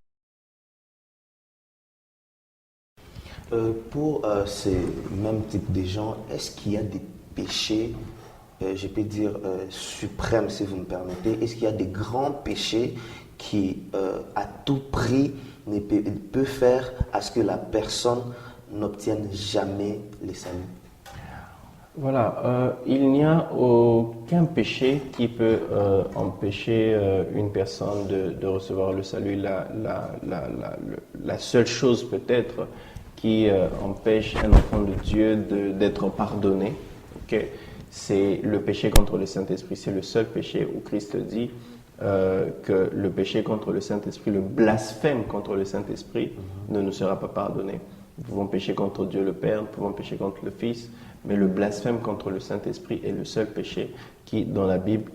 pour ces mêmes types de gens, est-ce qu'il y a des péchés, je peux dire suprêmes si vous me permettez, est-ce qu'il y a des grands péchés qui, à tout prix, peut faire à ce que la personne n'obtienne jamais les saluts? Voilà, il n'y a aucun péché qui peut empêcher une personne de recevoir le salut. La seule chose peut-être qui empêche un enfant de Dieu d'être pardonné, okay, c'est le péché contre le Saint-Esprit. C'est le seul péché où Christ dit que le péché contre le Saint-Esprit, le blasphème contre le Saint-Esprit ne nous sera pas pardonné. Nous pouvons pécher contre Dieu le Père, nous pouvons pécher contre le Fils, mais le blasphème contre le Saint-Esprit est le seul péché qui, dans la Bible,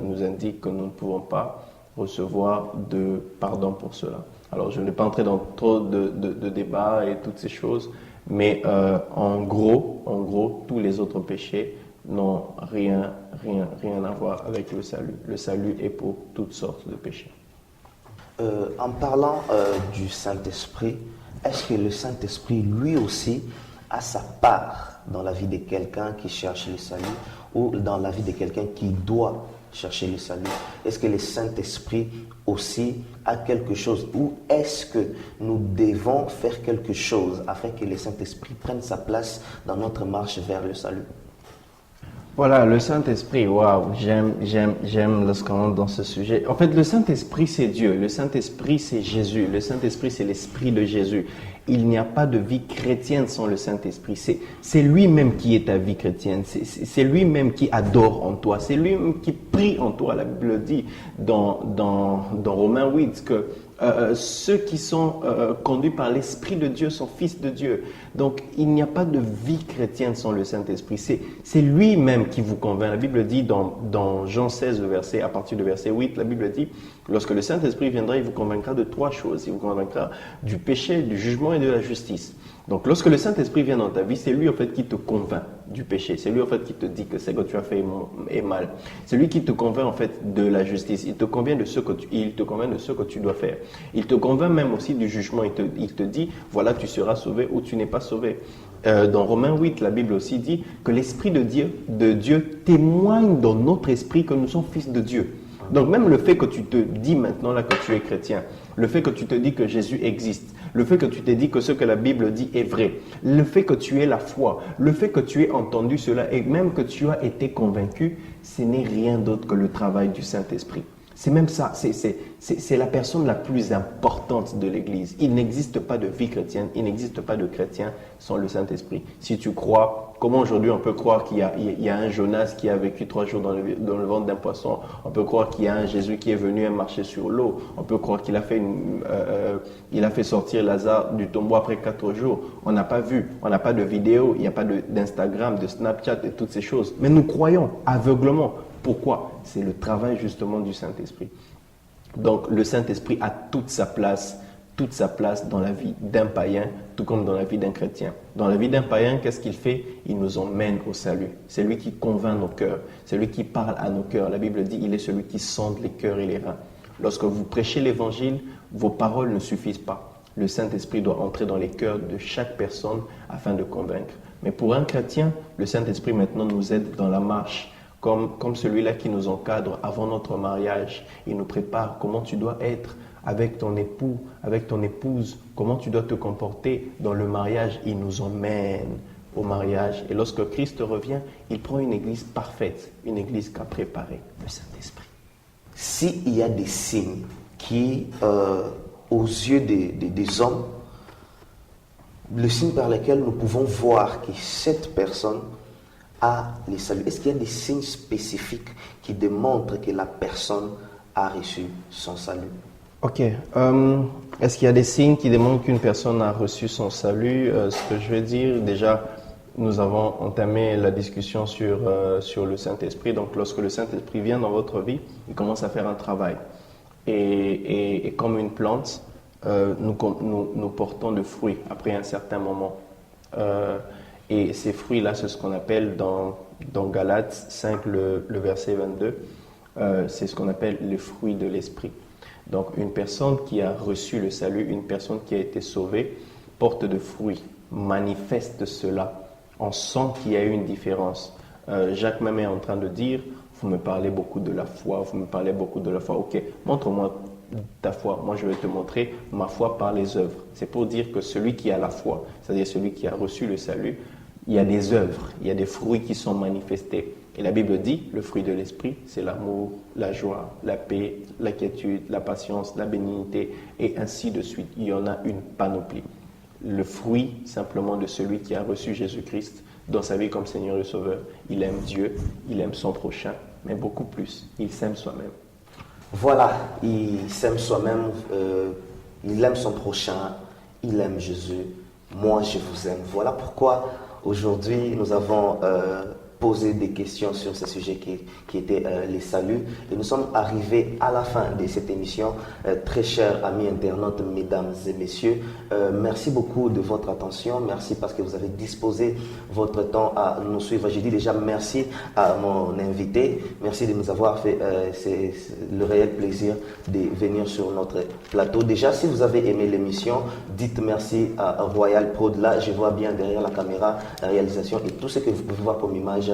nous indique que nous ne pouvons pas recevoir de pardon pour cela. Alors, je ne vais pas entrer dans trop de débats et toutes ces choses, mais en gros, tous les autres péchés n'ont rien à voir avec le salut. Le salut est pour toutes sortes de péchés. En parlant du Saint-Esprit, est-ce que le Saint-Esprit, lui aussi, a sa part dans la vie de quelqu'un qui cherche le salut ou dans la vie de quelqu'un qui doit chercher le salut? Est-ce que le Saint-Esprit aussi a quelque chose ou est-ce que nous devons faire quelque chose afin que le Saint-Esprit prenne sa place dans notre marche vers le salut? Voilà, le Saint-Esprit, waouh, j'aime lorsqu'on rentre dans ce sujet. En fait, le Saint-Esprit, c'est Dieu. Le Saint-Esprit, c'est Jésus. Le Saint-Esprit, c'est l'Esprit de Jésus. Il n'y a pas de vie chrétienne sans le Saint-Esprit. C'est lui-même qui est ta vie chrétienne. C'est lui-même qui adore en toi. C'est lui-même qui prie en toi. La Bible dit dans Romains 8 que ceux qui sont conduits par l'Esprit de Dieu sont fils de Dieu. Donc, il n'y a pas de vie chrétienne sans le Saint-Esprit. C'est lui-même qui vous convainc. La Bible dit dans Jean 16, à partir du verset 8, la Bible dit, lorsque le Saint-Esprit viendra, il vous convaincra de trois choses. Il vous convaincra du péché, du jugement et de la justice. Donc, lorsque le Saint-Esprit vient dans ta vie, c'est lui en fait qui te convainc du péché. C'est lui en fait qui te dit que ce que tu as fait est mal. C'est lui qui te convainc en fait de la justice. Il te convainc de ce que tu dois faire. Il te convainc même aussi du jugement. Il te dit, voilà, tu seras sauvé ou tu n'es pas sauvé. Dans Romains 8, la Bible aussi dit que l'Esprit de Dieu témoigne dans notre esprit que nous sommes fils de Dieu. Donc même le fait que tu te dis maintenant là que tu es chrétien, le fait que tu te dis que Jésus existe, le fait que tu te dis que ce que la Bible dit est vrai, le fait que tu aies la foi, le fait que tu aies entendu cela et même que tu as été convaincu, ce n'est rien d'autre que le travail du Saint-Esprit. C'est même ça, c'est la personne la plus importante de l'Église. Il n'existe pas de vie chrétienne, il n'existe pas de chrétien sans le Saint-Esprit. Si tu crois, comment aujourd'hui on peut croire qu'il y a un Jonas qui a vécu 3 jours dans le ventre d'un poisson? On peut croire qu'il y a un Jésus qui est venu et marché sur l'eau. On peut croire qu'il a fait sortir Lazare du tombeau après 4 jours. On n'a pas vu, on n'a pas de vidéo, il n'y a pas d'Instagram, de Snapchat et toutes ces choses. Mais nous croyons aveuglement. Pourquoi? C'est le travail justement du Saint-Esprit. Donc le Saint-Esprit a toute sa place dans la vie d'un païen, tout comme dans la vie d'un chrétien. Dans la vie d'un païen, qu'est-ce qu'il fait? Il nous emmène au salut. C'est lui qui convainc nos cœurs, c'est lui qui parle à nos cœurs. La Bible dit, il est celui qui sonde les cœurs et les reins. Lorsque vous prêchez l'évangile, vos paroles ne suffisent pas. Le Saint-Esprit doit entrer dans les cœurs de chaque personne afin de convaincre. Mais pour un chrétien, le Saint-Esprit maintenant nous aide dans la marche. Comme celui-là qui nous encadre avant notre mariage. Il nous prépare comment tu dois être avec ton époux, avec ton épouse, comment tu dois te comporter dans le mariage. Il nous emmène au mariage. Et lorsque Christ revient, il prend une église parfaite, une église qu'a préparée le Saint-Esprit. S'il y a des signes qui, aux yeux des hommes, le signe par lequel nous pouvons voir que cette personne a les saluts. Est-ce qu'il y a des signes spécifiques qui démontrent que la personne a reçu son salut? Ok. Est-ce qu'il y a des signes qui démontrent qu'une personne a reçu son salut? Ce que je veux dire, déjà, nous avons entamé la discussion sur le Saint-Esprit. Donc, lorsque le Saint-Esprit vient dans votre vie, il commence à faire un travail. Et comme une plante, nous portons de fruits après un certain moment. Et ces fruits-là, c'est ce qu'on appelle dans Galates 5, le verset 22, c'est ce qu'on appelle les fruits de l'Esprit. Donc, une personne qui a reçu le salut, une personne qui a été sauvée, porte de fruits, manifeste cela. On sent qu'il y a eu une différence. Jacques même est en train de dire, vous me parlez beaucoup de la foi, vous me parlez beaucoup de la foi. Ok, montre-moi ta foi. Moi, je vais te montrer ma foi par les œuvres. C'est pour dire que celui qui a la foi, c'est-à-dire celui qui a reçu le salut, il y a des œuvres, il y a des fruits qui sont manifestés. Et la Bible dit, le fruit de l'esprit, c'est l'amour, la joie, la paix, la quiétude, la patience, la bénignité, et ainsi de suite. Il y en a une panoplie. Le fruit simplement de celui qui a reçu Jésus-Christ dans sa vie comme Seigneur et Sauveur. Il aime Dieu, il aime son prochain, mais beaucoup plus, il s'aime soi-même. Voilà, il s'aime soi-même, il aime son prochain, il aime Jésus. Moi, je vous aime. Voilà pourquoi aujourd'hui, nous avons posé des questions sur ce sujet qui était les saluts. Et nous sommes arrivés à la fin de cette émission. Très chers amis internautes, mesdames et messieurs, merci beaucoup de votre attention. Merci parce que vous avez disposé votre temps à nous suivre. Je dis déjà merci à mon invité. Merci de nous avoir fait c'est le réel plaisir de venir sur notre plateau. Déjà, si vous avez aimé l'émission, dites merci à Royal Prod. Là, je vois bien derrière la caméra, la réalisation et tout ce que vous pouvez voir comme image,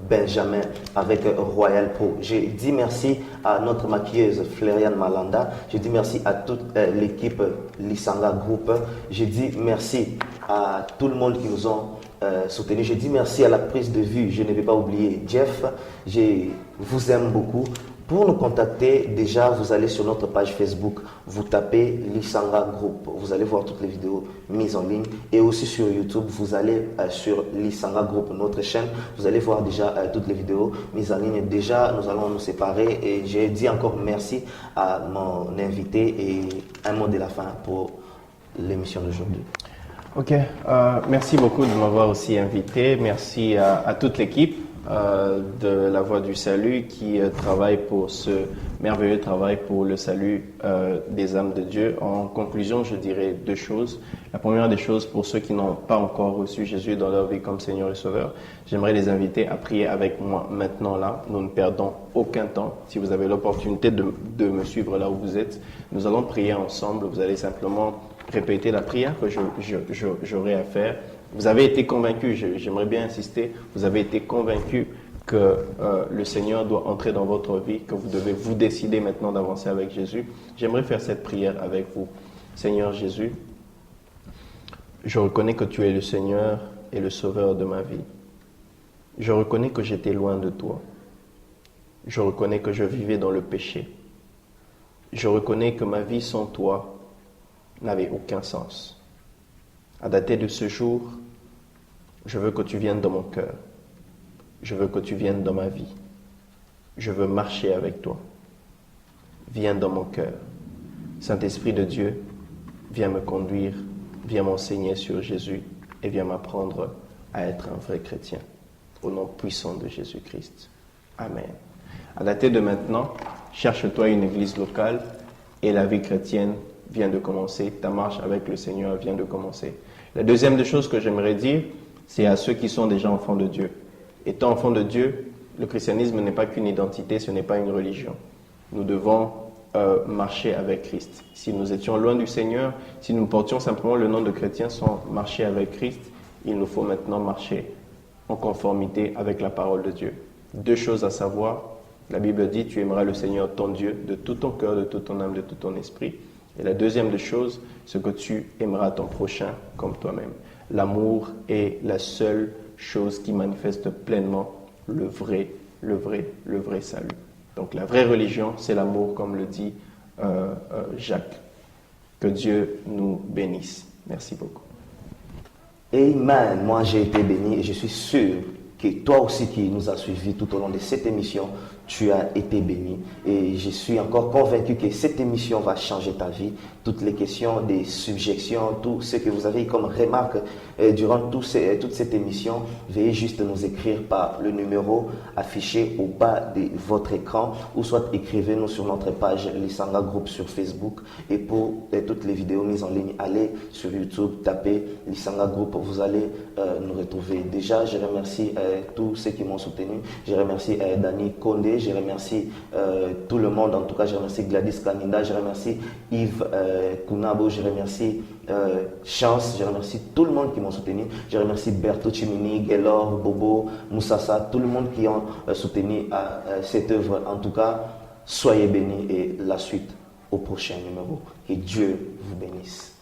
Benjamin avec Royal Pro. Je dis merci à notre maquilleuse Flériane Malanda. Je dis merci à toute l'équipe Lisanga Group. Je dis merci à tout le monde qui nous ont soutenus. Je dis merci à la prise de vue. Je ne vais pas oublier Jeff. Je vous aime beaucoup. Pour nous contacter, déjà, vous allez sur notre page Facebook, vous tapez Lisanga Group. Vous allez voir toutes les vidéos mises en ligne. Et aussi sur YouTube, vous allez sur Lisanga Group, notre chaîne. Vous allez voir déjà toutes les vidéos mises en ligne. Déjà, nous allons nous séparer. Et j'ai dit encore merci à mon invité et un mot de la fin pour l'émission d'aujourd'hui. Ok, merci beaucoup de m'avoir aussi invité. Merci à toute l'équipe de la Voix du Salut qui travaille pour ce merveilleux travail pour le salut des âmes de Dieu. En conclusion, je dirais deux choses. La première des choses, pour ceux qui n'ont pas encore reçu Jésus dans leur vie comme Seigneur et Sauveur, j'aimerais les inviter à prier avec moi maintenant là. Nous ne perdons aucun temps. Si vous avez l'opportunité de me suivre là où vous êtes, nous allons prier ensemble. Vous allez simplement répéter la prière que j'aurai à faire. Vous avez été convaincu, j'aimerais bien insister, vous avez été convaincu que le Seigneur doit entrer dans votre vie, que vous devez vous décider maintenant d'avancer avec Jésus. J'aimerais faire cette prière avec vous. Seigneur Jésus, je reconnais que tu es le Seigneur et le Sauveur de ma vie. Je reconnais que j'étais loin de toi. Je reconnais que je vivais dans le péché. Je reconnais que ma vie sans toi n'avait aucun sens. À dater de ce jour, je veux que tu viennes dans mon cœur. Je veux que tu viennes dans ma vie. Je veux marcher avec toi. Viens dans mon cœur. Saint-Esprit de Dieu, viens me conduire, viens m'enseigner sur Jésus et viens m'apprendre à être un vrai chrétien. Au nom puissant de Jésus-Christ. Amen. À dater de maintenant, cherche-toi une église locale et la vie chrétienne vient de commencer. Ta marche avec le Seigneur vient de commencer. La deuxième des choses que j'aimerais dire, c'est à ceux qui sont déjà enfants de Dieu. Étant enfants de Dieu, le christianisme n'est pas qu'une identité, ce n'est pas une religion. Nous devons marcher avec Christ. Si nous étions loin du Seigneur, si nous portions simplement le nom de chrétien sans marcher avec Christ, il nous faut maintenant marcher en conformité avec la parole de Dieu. Deux choses à savoir. La Bible dit, tu aimeras le Seigneur ton Dieu de tout ton cœur, de toute ton âme, de tout ton esprit. Et la deuxième des choses, c'est que tu aimeras ton prochain comme toi-même. L'amour est la seule chose qui manifeste pleinement le vrai salut. Donc la vraie religion, c'est l'amour, comme le dit Jacques. Que Dieu nous bénisse. Merci beaucoup. Amen. Moi, j'ai été béni et je suis sûr que toi aussi qui nous as suivis tout au long de cette émission, tu as été béni. Et je suis encore convaincu que cette émission va changer ta vie. Toutes les questions, des subjections, tout ce que vous avez comme remarque durant toute cette émission, veuillez juste nous écrire par le numéro affiché au bas de votre écran ou soit écrivez-nous sur notre page Lisanga Group sur Facebook. Et pour toutes les vidéos mises en ligne, allez sur YouTube, tapez Lisanga Group, vous allez nous retrouver. Déjà, je remercie tous ceux qui m'ont soutenu. Je remercie Dani Kondé, je remercie tout le monde. En tout cas, je remercie Gladys Kaninda, je remercie Yves Kunabo, je remercie Chance, je remercie tout le monde qui m'ont soutenu. Je remercie Berto Chimini, Gelor, Bobo, Moussassa, tout le monde qui ont soutenu cette œuvre. En tout cas, soyez bénis et la suite au prochain numéro. Que Dieu vous bénisse.